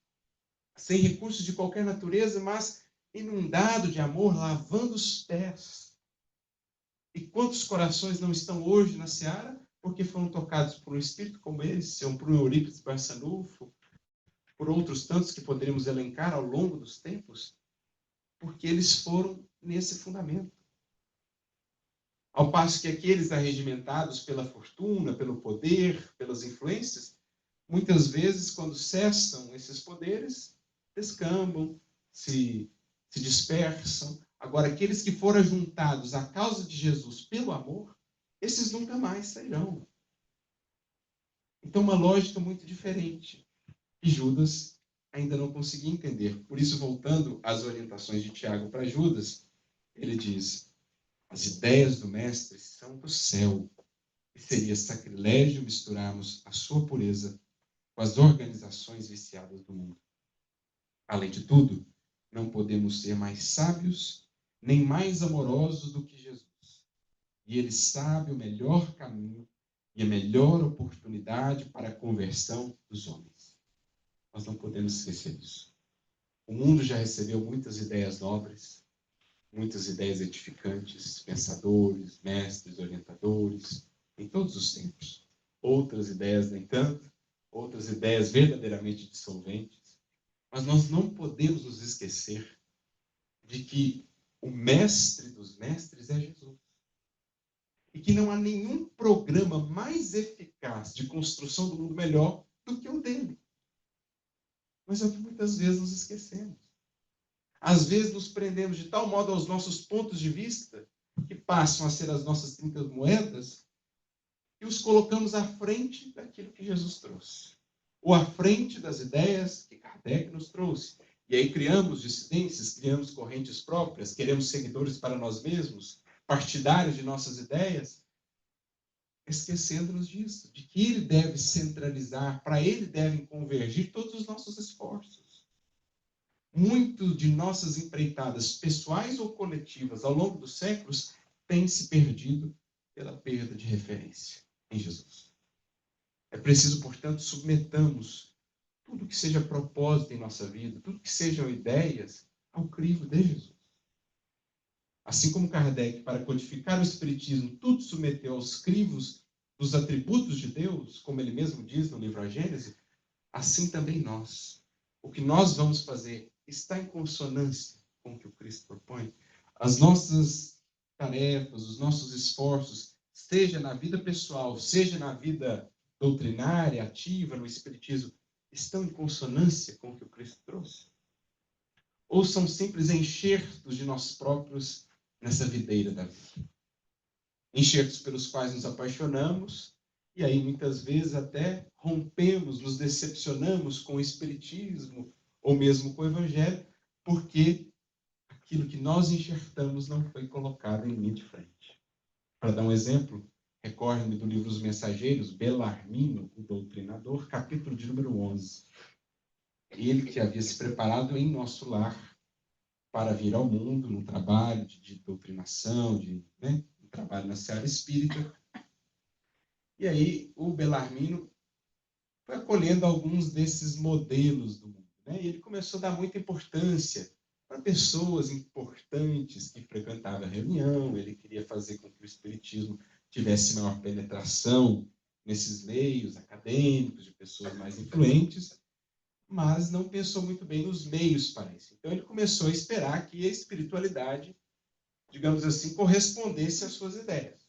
sem recursos de qualquer natureza, mas inundado de amor, lavando os pés. E quantos corações não estão hoje na seara porque foram tocados por um espírito como esse, ou por um Eurípides Barçanufo, por outros tantos que poderíamos elencar ao longo dos tempos, porque eles foram nesse fundamento. Ao passo que aqueles arregimentados pela fortuna, pelo poder, pelas influências, muitas vezes, quando cessam esses poderes, descambam, se dispersam. Agora, aqueles que foram juntados à causa de Jesus pelo amor, esses nunca mais sairão. Então, uma lógica muito diferente. E Judas ainda não conseguia entender. Por isso, voltando às orientações de Tiago para Judas, ele diz: as ideias do mestre são do céu, e seria sacrilégio misturarmos a sua pureza com as organizações viciadas do mundo. Além de tudo, não podemos ser mais sábios nem mais amorosos do que Jesus. E ele sabe o melhor caminho e a melhor oportunidade para a conversão dos homens. Nós não podemos esquecer disso. O mundo já recebeu muitas ideias nobres, muitas ideias edificantes, pensadores, mestres, orientadores, em todos os tempos. Outras ideias nem tanto, outras ideias verdadeiramente dissolventes. Mas nós não podemos nos esquecer de que o mestre dos mestres é Jesus. E que não há nenhum programa mais eficaz de construção do mundo melhor do que o dele. Mas é o que muitas vezes nos esquecemos. Às vezes nos prendemos de tal modo aos nossos pontos de vista, que passam a ser as nossas 30 moedas, e os colocamos à frente daquilo que Jesus trouxe. Ou à frente das ideias que Kardec nos trouxe. E aí criamos dissidências, criamos correntes próprias, queremos seguidores para nós mesmos, partidários de nossas ideias, esquecendo-nos disso, de que ele deve centralizar, para ele devem convergir todos os nossos esforços. Muito de nossas empreitadas pessoais ou coletivas ao longo dos séculos tem se perdido pela perda de referência em Jesus. É preciso, portanto, submetamos tudo que seja propósito em nossa vida, tudo que sejam ideias, ao crivo de Jesus. Assim como Kardec, para codificar o Espiritismo, tudo submeteu aos crivos dos atributos de Deus, como ele mesmo diz no livro A Gênese, assim também nós. O que nós vamos fazer está em consonância com o que o Cristo propõe. As nossas tarefas, os nossos esforços, seja na vida pessoal, seja na vida doutrinária, ativa, no Espiritismo, estão em consonância com o que o Cristo trouxe? Ou são simples enxertos de nós próprios nessa videira da vida? Enxertos pelos quais nos apaixonamos, e aí muitas vezes até rompemos, nos decepcionamos com o Espiritismo, ou mesmo com o Evangelho, porque aquilo que nós enxertamos não foi colocado em linha de frente. Para dar um exemplo, recorre-me do livro Os Mensageiros, Belarmino, o doutrinador, capítulo de número 11. Ele que havia se preparado em nosso lar para vir ao mundo, num trabalho de doutrinação, um trabalho na seara espírita. E aí o Belarmino foi acolhendo alguns desses modelos do mundo. E ele começou a dar muita importância para pessoas importantes que frequentavam a reunião. Ele queria fazer com que o espiritismo tivesse maior penetração nesses meios acadêmicos, de pessoas mais influentes, mas não pensou muito bem nos meios para isso. Então ele começou a esperar que a espiritualidade, digamos assim, correspondesse às suas ideias.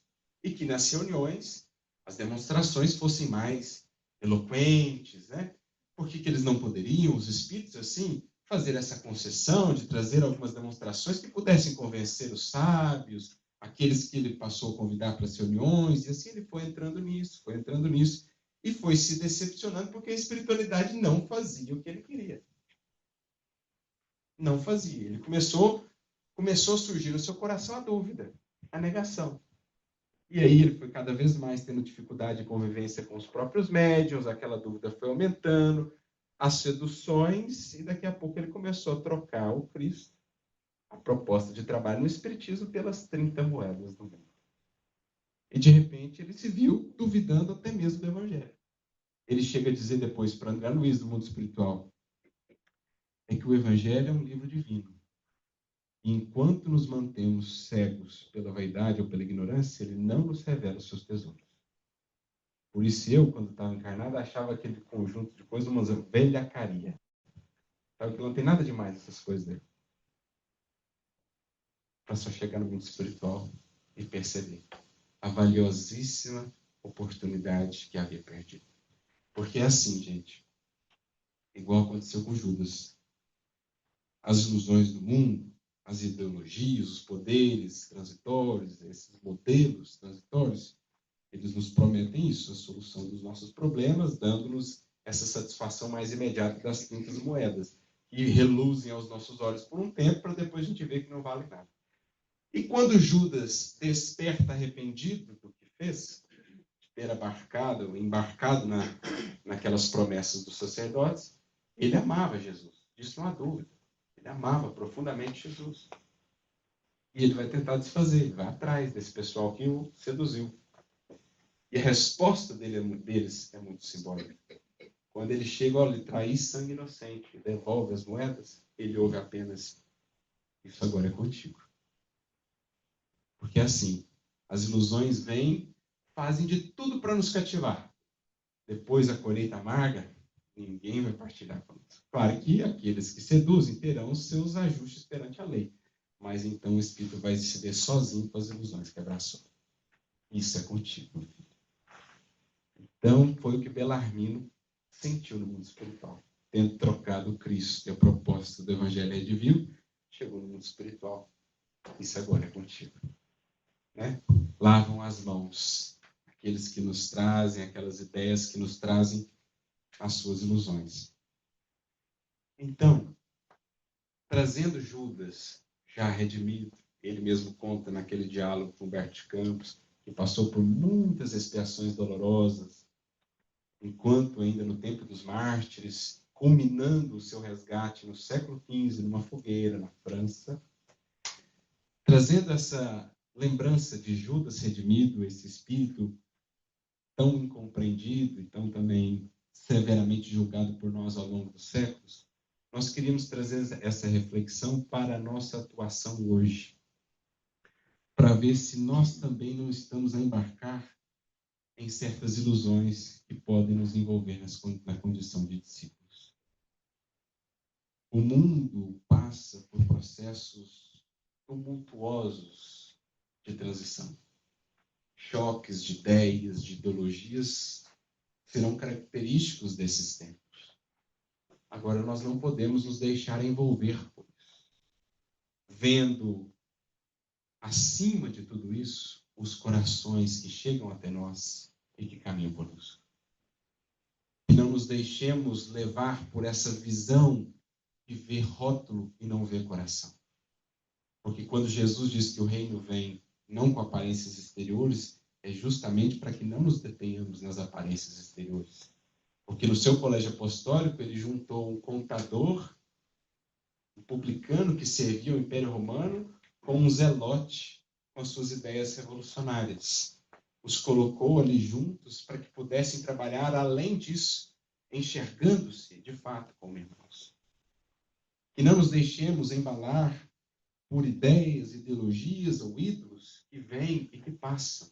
E que nas reuniões as demonstrações fossem mais eloquentes, né? Por que eles não poderiam, os espíritos, assim, fazer essa concessão de trazer algumas demonstrações que pudessem convencer os sábios, aqueles que ele passou a convidar para as reuniões, e assim ele foi entrando nisso, e foi se decepcionando porque a espiritualidade não fazia o que ele queria. Não fazia. Ele começou a surgir no seu coração a dúvida, a negação. E aí ele foi cada vez mais tendo dificuldade de convivência com os próprios médiuns, aquela dúvida foi aumentando, as seduções, e daqui a pouco ele começou a trocar o Cristo, a proposta de trabalho no Espiritismo, pelas 30 moedas do mundo. E de repente ele se viu duvidando até mesmo do Evangelho. Ele chega a dizer depois para André Luiz, do Mundo Espiritual, é que o Evangelho é um livro divino. E enquanto nos mantemos cegos pela vaidade ou pela ignorância, ele não nos revela os seus tesouros. Por isso eu, quando estava encarnado, achava aquele conjunto de coisas uma velhacaria. Sabe que não tem nada demais essas coisas dele. Para só chegar no mundo espiritual e perceber a valiosíssima oportunidade que havia perdido. Porque é assim, gente, igual aconteceu com Judas. As ilusões do mundo, as ideologias, os poderes transitórios, esses modelos transitórios, eles nos prometem isso, a solução dos nossos problemas, dando-nos essa satisfação mais imediata das 30 moedas, que reluzem aos nossos olhos por um tempo, para depois a gente ver que não vale nada. E quando Judas desperta arrependido do que fez, de ter embarcado naquelas promessas dos sacerdotes, ele amava Jesus, disso não há dúvida. Ele amava profundamente Jesus. E ele vai tentar desfazer, ele vai atrás desse pessoal que o seduziu. E a resposta deles é muito simbólica. Quando ele chega, olha, ele trai sangue inocente, e devolve as moedas, ele ouve apenas, isso agora é contigo. Porque assim, as ilusões vêm, fazem de tudo para nos cativar. Depois a colheita amarga, ninguém vai partilhar conosco. Claro que aqueles que seduzem terão os seus ajustes perante a lei. Mas então o Espírito vai se ver sozinho com as ilusões que abraçou. Isso é contigo, meu filho. Então foi o que Belarmino sentiu no mundo espiritual. Tendo trocado o Cristo e a proposta do Evangelho redivino, chegou no mundo espiritual. Isso agora é contigo. Né? Lavam as mãos. Aqueles que nos trazem, aquelas ideias que nos trazem as suas ilusões. Então, trazendo Judas, já redimido, ele mesmo conta naquele diálogo com Humberto de Campos, que passou por muitas expiações dolorosas, enquanto ainda no tempo dos mártires, culminando o seu resgate no século XV, numa fogueira na França, trazendo essa lembrança de Judas redimido, esse espírito tão incompreendido e tão também severamente julgado por nós ao longo dos séculos, nós queríamos trazer essa reflexão para a nossa atuação hoje, para ver se nós também não estamos a embarcar em certas ilusões que podem nos envolver na condição de discípulos. O mundo passa por processos tumultuosos de transição. Choques de ideias, de ideologias serão característicos desses tempos. Agora, nós não podemos nos deixar envolver por isso. Vendo, acima de tudo isso, os corações que chegam até nós e que caminham conosco. E não nos deixemos levar por essa visão de ver rótulo e não ver coração. Porque quando Jesus diz que o reino vem não com aparências exteriores, é justamente para que não nos detenhamos nas aparências exteriores. Porque no seu colégio apostólico ele juntou um contador, um publicano que servia ao Império Romano, com um zelote com as suas ideias revolucionárias. Os colocou ali juntos para que pudessem trabalhar além disso, enxergando-se de fato como irmãos. Que não nos deixemos embalar por ideias, ideologias ou ídolos que vêm e que passam.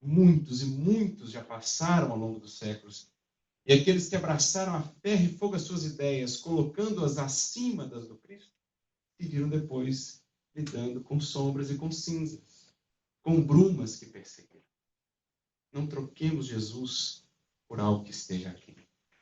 muitos e muitos já passaram ao longo dos séculos. E aqueles que abraçaram a ferro e fogo as suas ideias, colocando-as acima das do Cristo, se viram depois lidando com sombras e com cinzas, com brumas que perseguiram. Não troquemos Jesus por algo que esteja aqui.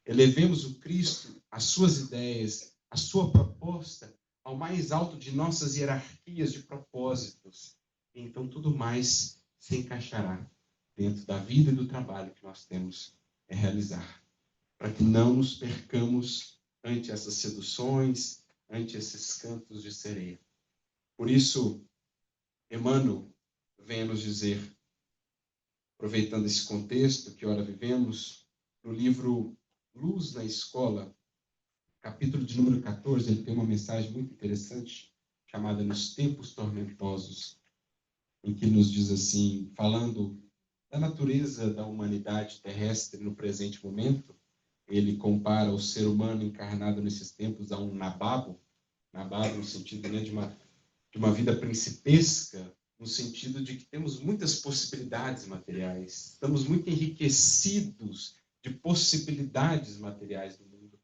Elevemos o Cristo, as suas ideias, a sua proposta ao mais alto de nossas hierarquias de propósitos. E então tudo mais se encaixará dentro da vida e do trabalho que nós temos a realizar. Para que não nos percamos ante essas seduções, ante esses cantos de sereia. Por isso, Emmanuel vem nos dizer, aproveitando esse contexto que ora vivemos, no livro Luz na Escola, capítulo de número 14, ele tem uma mensagem muito interessante, chamada Nos Tempos Tormentosos, em que nos diz assim, falando da natureza da humanidade terrestre no presente momento, ele compara o ser humano encarnado nesses tempos a um nababo no sentido, né, de uma vida principesca, no sentido de que temos muitas possibilidades materiais, estamos muito enriquecidos de possibilidades materiais do mundo,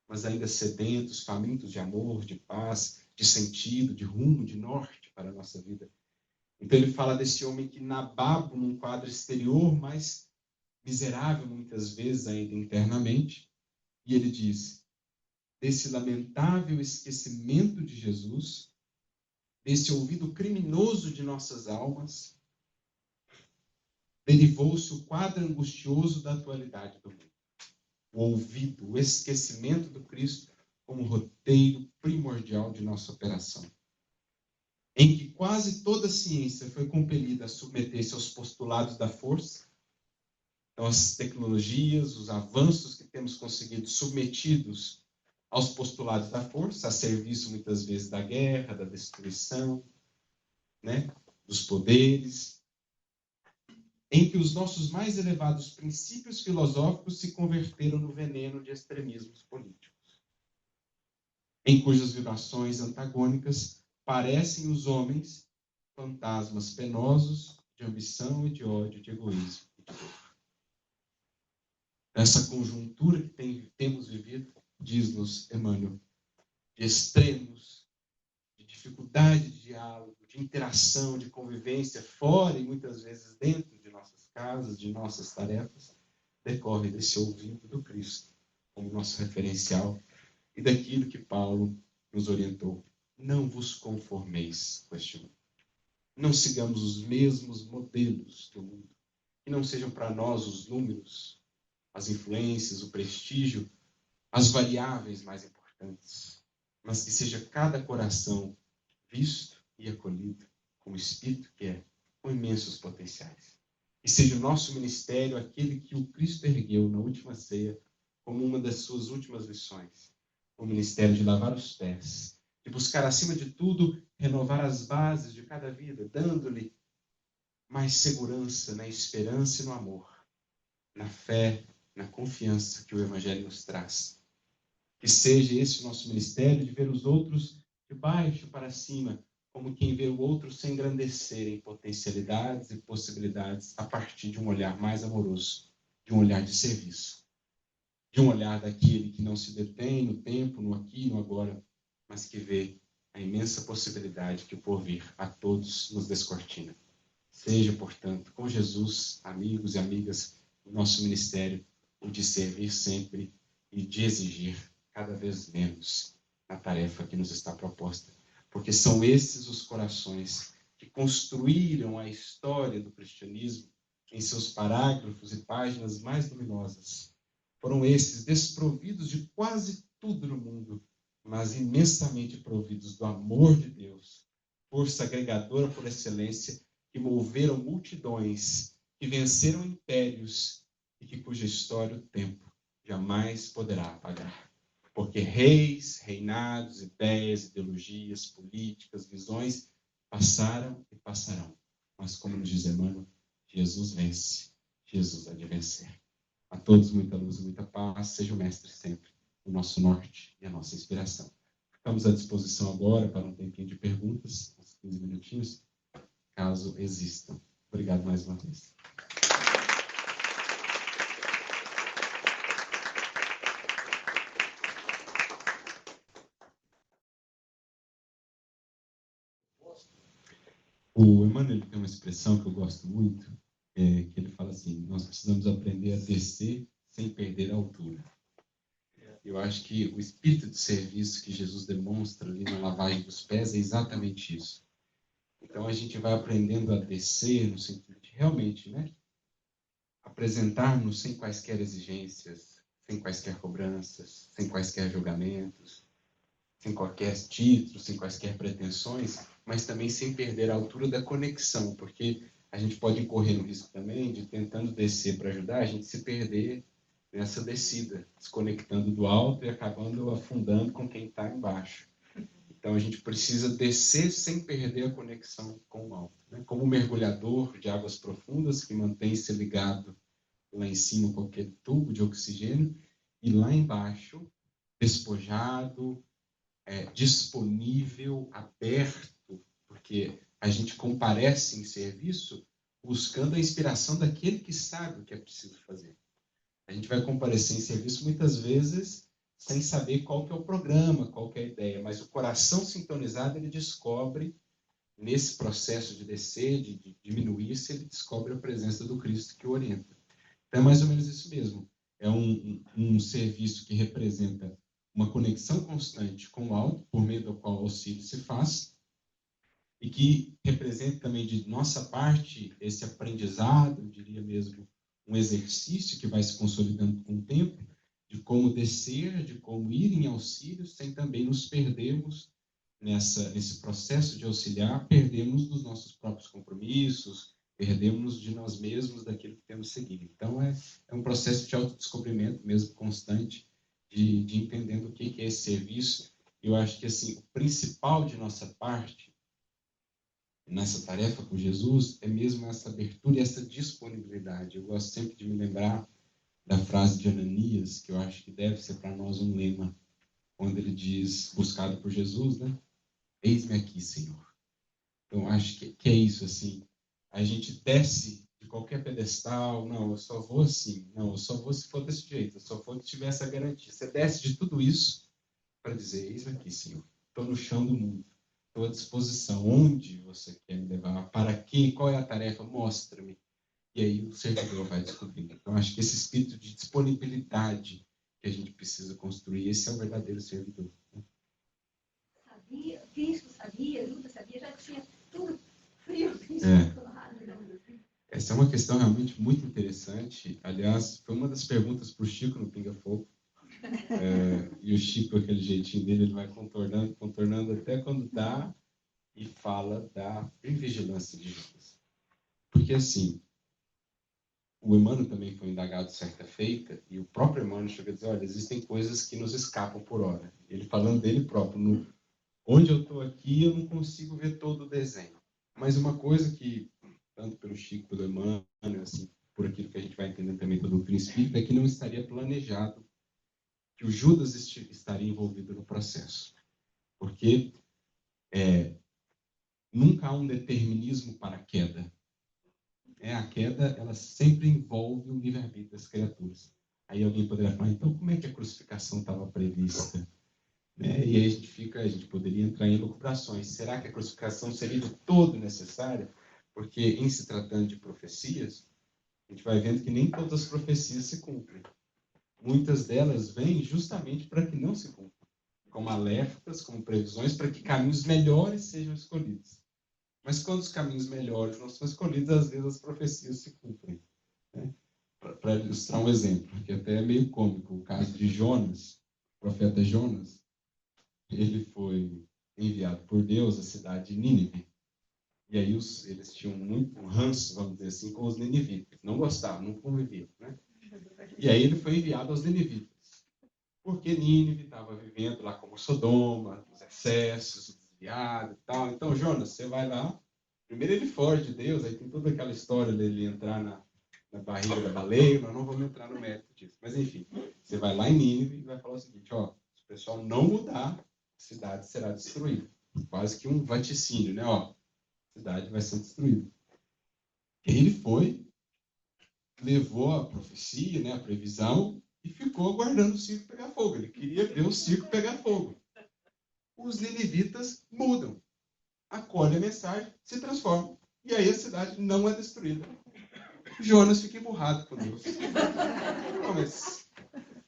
mas ainda sedentos, famintos de amor, de paz, de sentido, de rumo, de norte para a nossa vida. Então ele fala desse homem que nababo num quadro exterior, mas miserável muitas vezes ainda internamente, e ele diz, desse lamentável esquecimento de Jesus, desse ouvido criminoso de nossas almas, derivou-se o quadro angustioso da atualidade do mundo. O ouvido, o esquecimento do Cristo como roteiro primordial de nossa operação. Em que quase toda a ciência foi compelida a submeter-se aos postulados da força. Então, as tecnologias, os avanços que temos conseguido submetidos aos postulados da força, a serviço muitas vezes da guerra, da destruição, né, dos poderes, em que os nossos mais elevados princípios filosóficos se converteram no veneno de extremismos políticos, em cujas vibrações antagônicas parecem os homens fantasmas penosos de ambição e de ódio, de egoísmo e de dor. Essa conjuntura que temos vivido, diz-nos Emmanuel, de extremos, de dificuldade de diálogo, de interação, de convivência fora e muitas vezes dentro de nossas casas, de nossas tarefas, decorre desse ouvido do Cristo como nosso referencial e daquilo que Paulo nos orientou. Não vos conformeis com este mundo. Não sigamos os mesmos modelos do mundo, que não sejam para nós os números, as influências, o prestígio, as variáveis mais importantes, mas que seja cada coração visto e acolhido como espírito que é, com imensos potenciais. E seja o nosso ministério aquele que o Cristo ergueu na última ceia como uma das suas últimas lições, o ministério de lavar os pés, de buscar acima de tudo renovar as bases de cada vida, dando-lhe mais segurança na esperança e no amor, na fé, na confiança que o Evangelho nos traz. Que seja esse o nosso ministério de ver os outros de baixo para cima, como quem vê o outro se engrandecer em potencialidades e possibilidades a partir de um olhar mais amoroso, de um olhar de serviço, de um olhar daquele que não se detém no tempo, no aqui e no agora, mas que vê a imensa possibilidade que o porvir a todos nos descortina. Seja, portanto, com Jesus, amigos e amigas, o nosso ministério, o de servir sempre e de exigir cada vez menos na tarefa que nos está proposta. Porque são esses os corações que construíram a história do cristianismo em seus parágrafos e páginas mais luminosas. Foram esses desprovidos de quase tudo no mundo, mas imensamente providos do amor de Deus, força agregadora por excelência, que moveram multidões, que venceram impérios e que cuja história o tempo jamais poderá apagar. Porque reis, reinados, ideias, ideologias, políticas, visões passaram e passarão. Mas como nos diz Emmanuel, Jesus vence, Jesus há de vencer. A todos muita luz e muita paz, seja o Mestre sempre o nosso norte e a nossa inspiração. Ficamos à disposição agora para um tempinho de perguntas, uns 15 minutinhos, caso existam. Obrigado mais uma vez. O Emmanuel tem uma expressão que eu gosto muito, que ele fala assim: nós precisamos aprender a descer sem perder a altura. Eu acho que o espírito de serviço que Jesus demonstra ali na lavagem dos pés é exatamente isso. Então a gente vai aprendendo a descer no sentido de realmente, né, apresentar-nos sem quaisquer exigências, sem quaisquer cobranças, sem quaisquer julgamentos, sem qualquer título, sem quaisquer pretensões, mas também sem perder a altura da conexão, porque a gente pode incorrer no risco também de, tentando descer para ajudar, a gente se perder nessa descida, desconectando do alto e acabando afundando com quem está embaixo. Então a gente precisa descer sem perder a conexão com o alto, né? Como um mergulhador de águas profundas que mantém-se ligado lá em cima com aquele tubo de oxigênio e lá embaixo, despojado, disponível, aberto, porque a gente comparece em serviço buscando a inspiração daquele que sabe o que é preciso fazer. A gente vai comparecer em serviço muitas vezes sem saber qual que é o programa, qual que é a ideia, mas o coração sintonizado, ele descobre, nesse processo de descer, de diminuir-se, ele descobre a presença do Cristo que o orienta. Então é mais ou menos isso mesmo. É um serviço que representa uma conexão constante com o alto, por meio do qual o auxílio se faz, e que representa também de nossa parte esse aprendizado, eu diria mesmo, um exercício que vai se consolidando com o tempo, de como descer, de como ir em auxílio, sem também nos perdermos nesse processo de auxiliar, perdemos dos nossos próprios compromissos, perdemos de nós mesmos, daquilo que temos seguido. Então, é um processo de autodescobrimento mesmo constante, de entendendo o que é esse serviço. Eu acho que assim, o principal de nossa parte, nessa tarefa com Jesus, é mesmo essa abertura e essa disponibilidade. Eu gosto sempre de me lembrar da frase de Ananias, que eu acho que deve ser para nós um lema, quando ele diz, buscado por Jesus, né? Eis-me aqui, Senhor. Então, acho que é isso, assim. A gente desce de qualquer pedestal. Não, eu só vou assim. Não, eu só vou se for desse jeito. Eu só vou se tiver essa garantia. Você desce de tudo isso para dizer, eis-me aqui, Senhor. Estou no chão do mundo. Estou à disposição. Onde você quer me levar? Para quê? Qual é a tarefa? Mostra-me. E aí o servidor vai descobrindo. Então, acho que esse espírito de disponibilidade que a gente precisa construir, esse é o verdadeiro servidor. Sabia, Cristo sabia, Judas sabia, já tinha tudo frio. Essa é uma questão realmente muito interessante. Aliás, foi uma das perguntas para o Chico no Pinga Fogo. E o Chico, aquele jeitinho dele, ele vai contornando, contornando até quando dá e fala da vigilância de Judas. Porque, assim, o Emmanuel também foi indagado certa feita, e o próprio Emmanuel chegou a dizer, olha, existem coisas que nos escapam por hora. Ele falando dele próprio, onde eu estou aqui, eu não consigo ver todo o desenho. Mas uma coisa que, tanto pelo Chico, pelo Emmanuel, assim, por aquilo que a gente vai entendendo também pelo doutrina espírita, é que não estaria planejado que o Judas estaria envolvido no processo. Porque nunca há um determinismo para a queda. A queda, ela sempre envolve o livre-arbítrio das criaturas. Aí alguém poderia falar, então como é que a crucificação estava prevista? E aí a gente poderia entrar em elucubrações. Será que a crucificação seria de todo necessária? Porque em se tratando de profecias, a gente vai vendo que nem todas as profecias se cumprem. Muitas delas vêm justamente para que não se cumpram, como alertas, como previsões, para que caminhos melhores sejam escolhidos. Mas quando os caminhos melhores não são escolhidos, às vezes as profecias se cumprem. Né? Para ilustrar um exemplo, que até é meio cômico, o caso de Jonas, o profeta Jonas, ele foi enviado por Deus à cidade de Nínive. E aí eles tinham muito ranço, vamos dizer assim, com os ninivitas. Não gostavam, não conviviam. Né? E aí ele foi enviado aos ninivitas. Porque Nínive estava vivendo lá como Sodoma, os excessos, desviado e tal. Então, Jonas, você vai lá. Primeiro ele foge de Deus, aí tem toda aquela história dele entrar na barriga da baleia. Nós não vamos entrar no mérito disso. Mas, enfim, você vai lá em Nínive e vai falar o seguinte, ó, se o pessoal não mudar, a cidade será destruída. Quase que um vaticínio, né? Ó, a cidade vai ser destruída. E ele foi, levou a profecia, né, a previsão, e ficou aguardando o circo pegar fogo. Ele queria ver o circo pegar fogo. Os ninivitas mudam. acolhe a mensagem, se transforma. E aí a cidade não é destruída. Jonas fica emburrado com Deus. Não, mas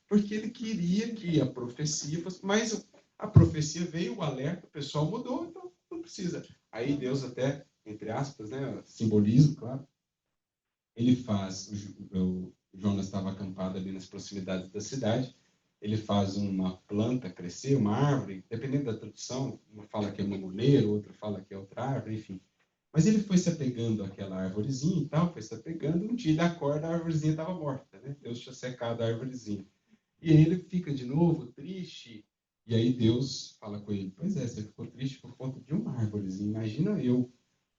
porque ele queria que a profecia fosse... Mas a profecia veio, o alerta, o pessoal mudou, então não precisa. Aí Deus até, entre aspas, né, simbolismo, claro, ele faz... O Jonas estava acampado ali nas proximidades da cidade, ele faz uma planta crescer, uma árvore, dependendo da tradução, uma fala que é mamoneiro, outra fala que é outra árvore, enfim. Mas ele foi se apegando àquela árvorezinha e tal, foi se apegando, um dia ele acorda, a árvorezinha estava morta, né? Deus tinha secado a árvorezinha. E aí ele fica de novo triste, e aí Deus fala com ele, pois é, você ficou triste por conta de uma árvorezinha, imagina eu,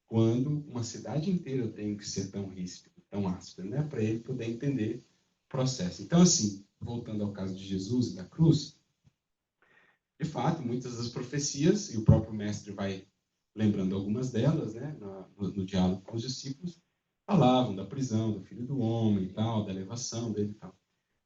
quando uma cidade inteira eu tenho que ser tão ríspido, tão áspero, né? Para ele poder entender o processo. Então, assim, voltando ao caso de Jesus e da cruz, de fato, muitas das profecias, e o próprio mestre vai lembrando algumas delas, né, no diálogo com os discípulos, falavam da prisão do Filho do Homem e tal, da elevação dele e tal.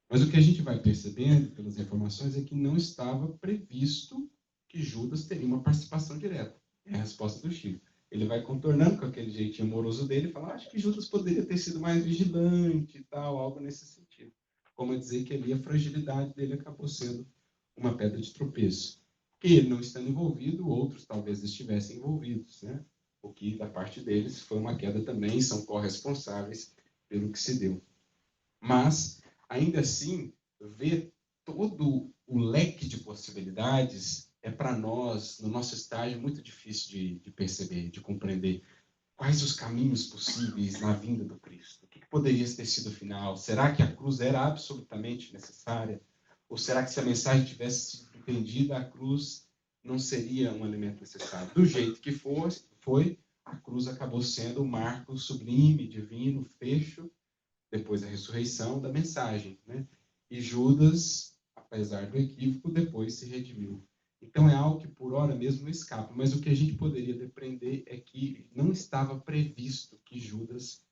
Mas o que a gente vai percebendo pelas informações é que não estava previsto que Judas teria uma participação direta. É a resposta do Chico. Ele vai contornando com aquele jeitinho amoroso dele e fala, acho que Judas poderia ter sido mais vigilante e tal, algo nesse sentido. Como a dizer que ali a fragilidade dele acabou sendo uma pedra de tropeço. Porque ele não estando envolvido, outros talvez estivessem envolvidos, né? O que da parte deles foi uma queda também, são corresponsáveis pelo que se deu. Mas, ainda assim, ver todo o leque de possibilidades é para nós, no nosso estágio, muito difícil de perceber, de compreender quais os caminhos possíveis na vinda do Cristo. O que poderia ter sido o final? Será que a cruz era absolutamente necessária? Ou será que se a mensagem tivesse sido entendida, a cruz não seria um elemento necessário? Do jeito que foi, a cruz acabou sendo o marco sublime, divino, fecho, depois da ressurreição, da mensagem, né? E Judas, apesar do equívoco, depois se redimiu. Então é algo que por hora mesmo não escapa, mas o que a gente poderia depreender é que não estava previsto que Judas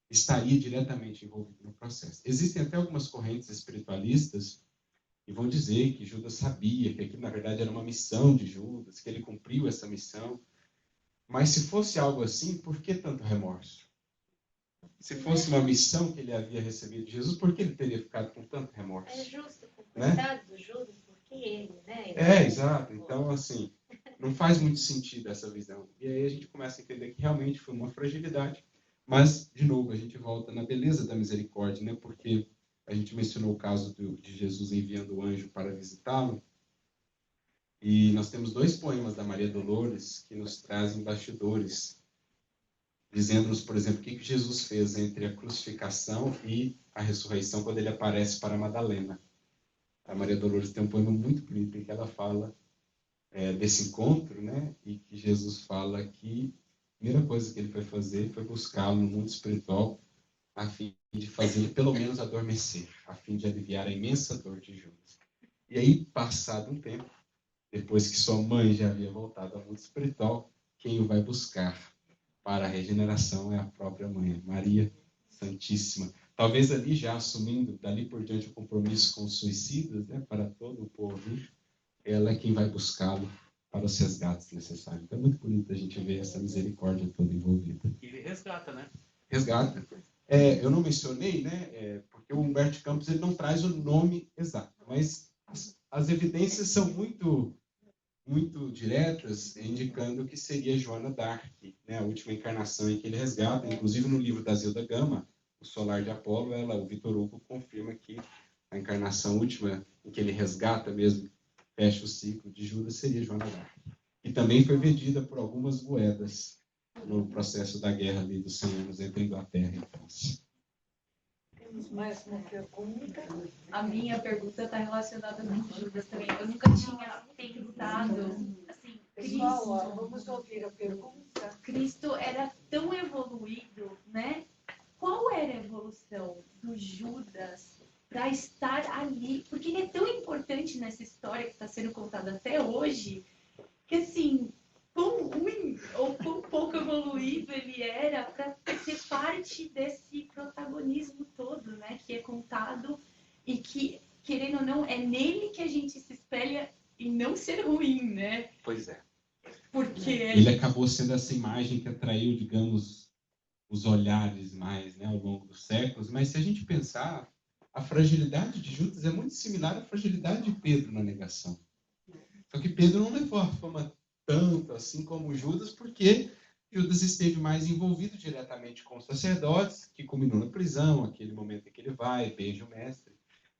estaria diretamente envolvido no processo. Existem até algumas correntes espiritualistas que vão dizer que Judas sabia que aquilo na verdade era uma missão de Judas, que ele cumpriu essa missão. Mas se fosse algo assim, por que tanto remorso? Se fosse uma missão que ele havia recebido de Jesus, por que ele teria ficado com tanto remorso? É justo, né? coitado do Judas, porque ele, né? Exato. Então, assim, não faz muito sentido essa visão. E aí a gente começa a entender que realmente foi uma fragilidade. Mas, de novo, a gente volta na beleza da misericórdia, né? Porque a gente mencionou o caso de Jesus enviando o anjo para visitá-lo. E nós temos 2 poemas da Maria Dolores que nos trazem bastidores, dizendo-nos, por exemplo, o que Jesus fez entre a crucificação e a ressurreição quando ele aparece para Madalena. A Maria Dolores tem um poema muito bonito em que ela fala desse encontro, né? E que Jesus fala que a primeira coisa que ele foi fazer foi buscá-lo no mundo espiritual a fim de fazer ele pelo menos adormecer, a fim de aliviar a imensa dor de Judas. E aí, passado um tempo, depois que sua mãe já havia voltado ao mundo espiritual, quem o vai buscar para a regeneração é a própria mãe, Maria Santíssima. Talvez ali já assumindo, dali por diante, o compromisso com os suicidas, né, para todo o povo, ela é quem vai buscá-lo para os resgates necessários. Então é muito bonito a gente ver essa misericórdia toda envolvida. E ele resgata, né? Resgata. Eu não mencionei, né, porque o Humberto Campos ele não traz o nome exato, mas as evidências são muito diretas, indicando que seria Joana d'Arc, né, a última encarnação em que ele resgata. Inclusive no livro da Zilda Gama, O Solar de Apolo, o Vitor Hugo confirma que a encarnação última em que ele resgata mesmo, fecha o ciclo de Judas, seria Joana d'Arc. E também foi vendida por algumas moedas no processo da guerra ali dos 100 anos entre Inglaterra e França. Temos mais uma pergunta? A minha pergunta está relacionada com Judas também. Eu nunca tinha pensado, assim, Pessoal, ó, vamos ouvir a pergunta. Cristo era tão evoluído, né? Qual era a evolução do Judas para estar ali? Porque ele é tão importante nessa história que está sendo contada até hoje, que assim, quão ruim ou quão pouco evoluído ele era para ser parte desse protagonismo todo, né? Que é contado e que, querendo ou não, é nele que a gente se espelha em não ser ruim, né? Pois é. Porque ele acabou sendo essa imagem que atraiu, digamos, os olhares mais, né, ao longo dos séculos. Mas se a gente pensar, a fragilidade de Judas é muito similar à fragilidade de Pedro na negação. Só que Pedro não levou a fama tanto assim como Judas, porque Judas esteve mais envolvido diretamente com os sacerdotes, que culminou na prisão, aquele momento em que ele vai, beija o mestre.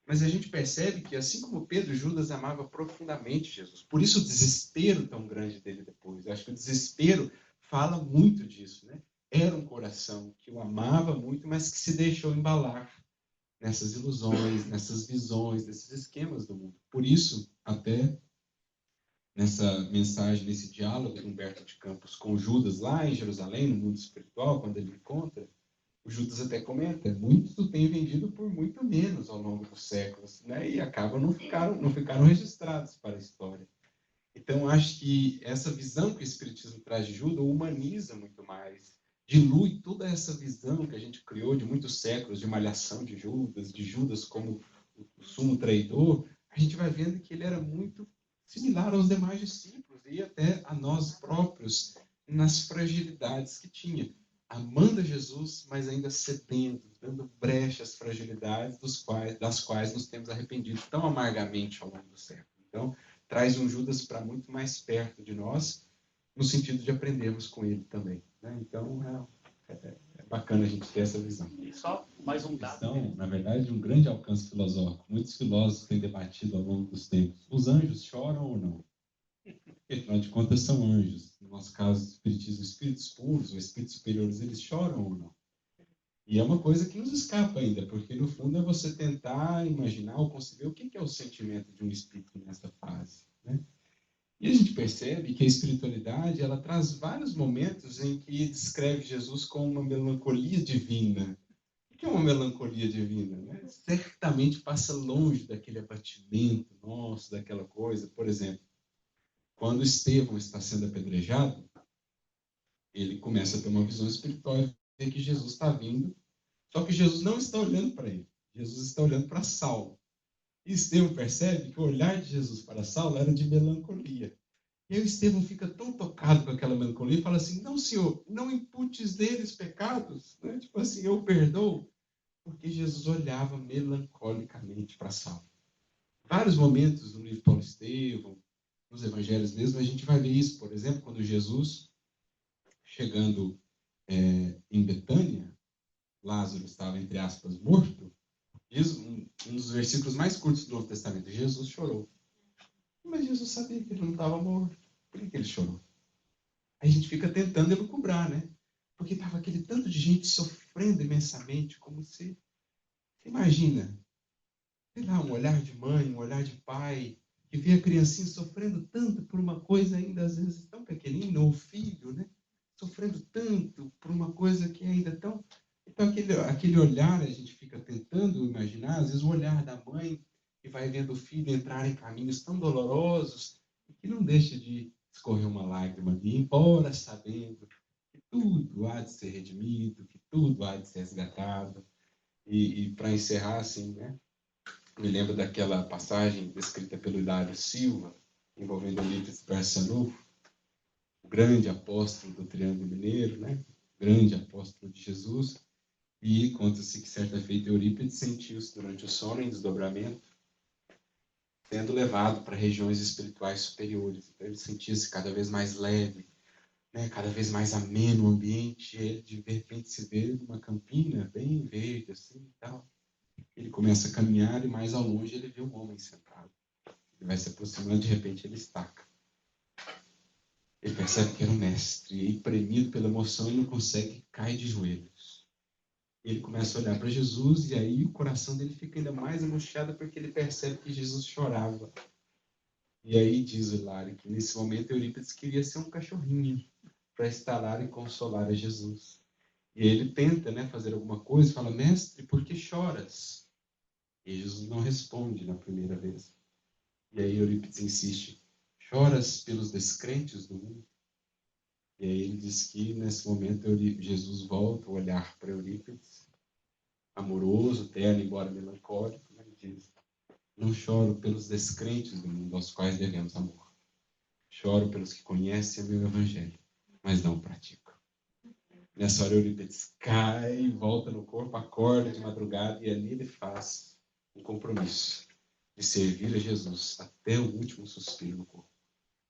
Mas a gente percebe que, assim como Pedro, Judas amava profundamente Jesus. Por isso o desespero tão grande dele depois. Eu acho que o desespero fala muito disso, né? Era um coração que o amava muito, mas que se deixou embalar nessas ilusões, nessas visões, nesses esquemas do mundo. Por isso, até nessa mensagem, nesse diálogo de Humberto de Campos com Judas lá em Jerusalém, no mundo espiritual, quando ele encontra, o Judas até comenta, muitos têm vendido por muito menos ao longo dos séculos, né? E acabam não ficaram registrados para a história. Então, acho que essa visão que o Espiritismo traz de Judas humaniza muito mais, dilui toda essa visão que a gente criou de muitos séculos de malhação de Judas como o sumo traidor. A gente vai vendo que ele era muito similar aos demais discípulos e até a nós próprios nas fragilidades que tinha. Amando Jesus, mas ainda cedendo, dando brecha às fragilidades das quais nos temos arrependido tão amargamente ao longo do século. Então, traz um Judas para muito mais perto de nós, no sentido de aprendermos com ele também, né? Então, é bacana a gente ter essa visão. E só mais um dado. Então, na verdade, um grande alcance filosófico. Muitos filósofos têm debatido ao longo dos tempos. Os anjos choram ou não? Porque, afinal de contas, são anjos. No nosso caso, o espiritismo, espíritos puros, ou espíritos superiores, eles choram ou não? E é uma coisa que nos escapa ainda, porque, no fundo, é você tentar imaginar ou conceber o que é o sentimento de um espírito nessa fase, né? E a gente percebe que a espiritualidade, ela traz vários momentos em que descreve Jesus com uma melancolia divina. O que é uma melancolia divina, né? Certamente passa longe daquele abatimento nosso, daquela coisa. Por exemplo, quando Estevão está sendo apedrejado, ele começa a ter uma visão espiritual e vê que Jesus está vindo, só que Jesus não está olhando para ele. Jesus está olhando para Saulo. E Estevão percebe que o olhar de Jesus para Saulo era de melancolia. E aí o Estevão fica tão tocado com aquela melancolia e fala assim, não, Senhor, não imputes deles pecados, né? Tipo assim, eu perdoo. Porque Jesus olhava melancolicamente para Saulo. Vários momentos no livro de Paulo Estevão, nos evangelhos mesmo, a gente vai ver isso. Por exemplo, quando Jesus, chegando em Betânia, Lázaro estava, entre aspas, morto, um dos versículos mais curtos do Novo Testamento, Jesus chorou. Mas Jesus sabia que ele não estava morto. Por que ele chorou? Aí a gente fica tentando elucubrar, né? Porque estava aquele tanto de gente sofrendo imensamente, como se... Você imagina, sei lá, um olhar de mãe, um olhar de pai, que vê a criancinha sofrendo tanto por uma coisa ainda às vezes tão pequenina, ou o filho, né? Sofrendo tanto por uma coisa que é ainda tão... Então, aquele olhar, a gente fica tentando imaginar, às vezes o olhar da mãe que vai vendo o filho entrar em caminhos tão dolorosos e que não deixa de escorrer uma lágrima ali, embora sabendo que tudo há de ser redimido, que tudo há de ser resgatado. E para encerrar, assim, né? Me lembro daquela passagem descrita pelo Hilário Silva, envolvendo Eurípides Barçanufo, o grande apóstolo do Triângulo Mineiro, né? Grande apóstolo de Jesus. E conta-se que certa feita Eurípides sentiu-se durante o sono em desdobramento, sendo levado para regiões espirituais superiores. Então ele sentia-se cada vez mais leve, né? Cada vez mais ameno o ambiente. E ele, de repente, se vê numa campina bem verde, assim e tal. Ele começa a caminhar e mais ao longe ele vê um homem sentado. Ele vai se aproximando, de repente ele estaca. Ele percebe que era um mestre e, premido pela emoção, ele não consegue, cai de joelhos. Ele começa a olhar para Jesus e aí o coração dele fica ainda mais angustiado porque ele percebe que Jesus chorava. E aí diz o Hilário que nesse momento Eurípides queria ser um cachorrinho para estalar e consolar a Jesus. E aí ele tenta, né, fazer alguma coisa, fala, mestre, por que choras? E Jesus não responde na primeira vez. E aí Eurípides insiste, choras pelos descrentes do mundo? E aí ele diz que nesse momento Jesus volta a olhar para Eurípides, amoroso, terno, embora melancólico, né? Ele diz, não choro pelos descrentes do mundo aos quais devemos amor. Choro pelos que conhecem o meu evangelho mas não praticam. Nessa hora Eurípides cai, volta no corpo, acorda de madrugada e ali ele faz um compromisso de servir a Jesus até o último suspiro no corpo.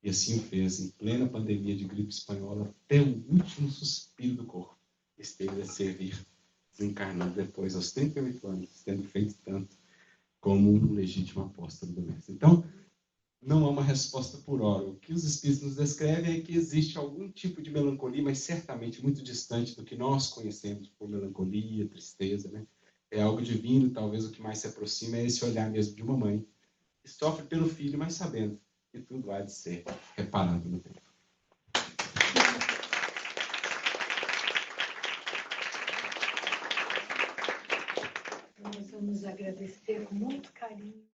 E assim o fez em plena pandemia de gripe espanhola, até o último suspiro do corpo. Esteve a servir, desencarnando depois, aos 38 anos, tendo feito tanto como um legítimo apóstolo do Mestre. Então, não há uma resposta por hora. O que os Espíritos nos descrevem é que existe algum tipo de melancolia, mas certamente muito distante do que nós conhecemos por melancolia, tristeza, né? É algo divino, talvez o que mais se aproxima é esse olhar mesmo de uma mãe, que sofre pelo filho, mas sabendo que tudo há de ser reparado no tempo. Nós vamos agradecer com muito carinho.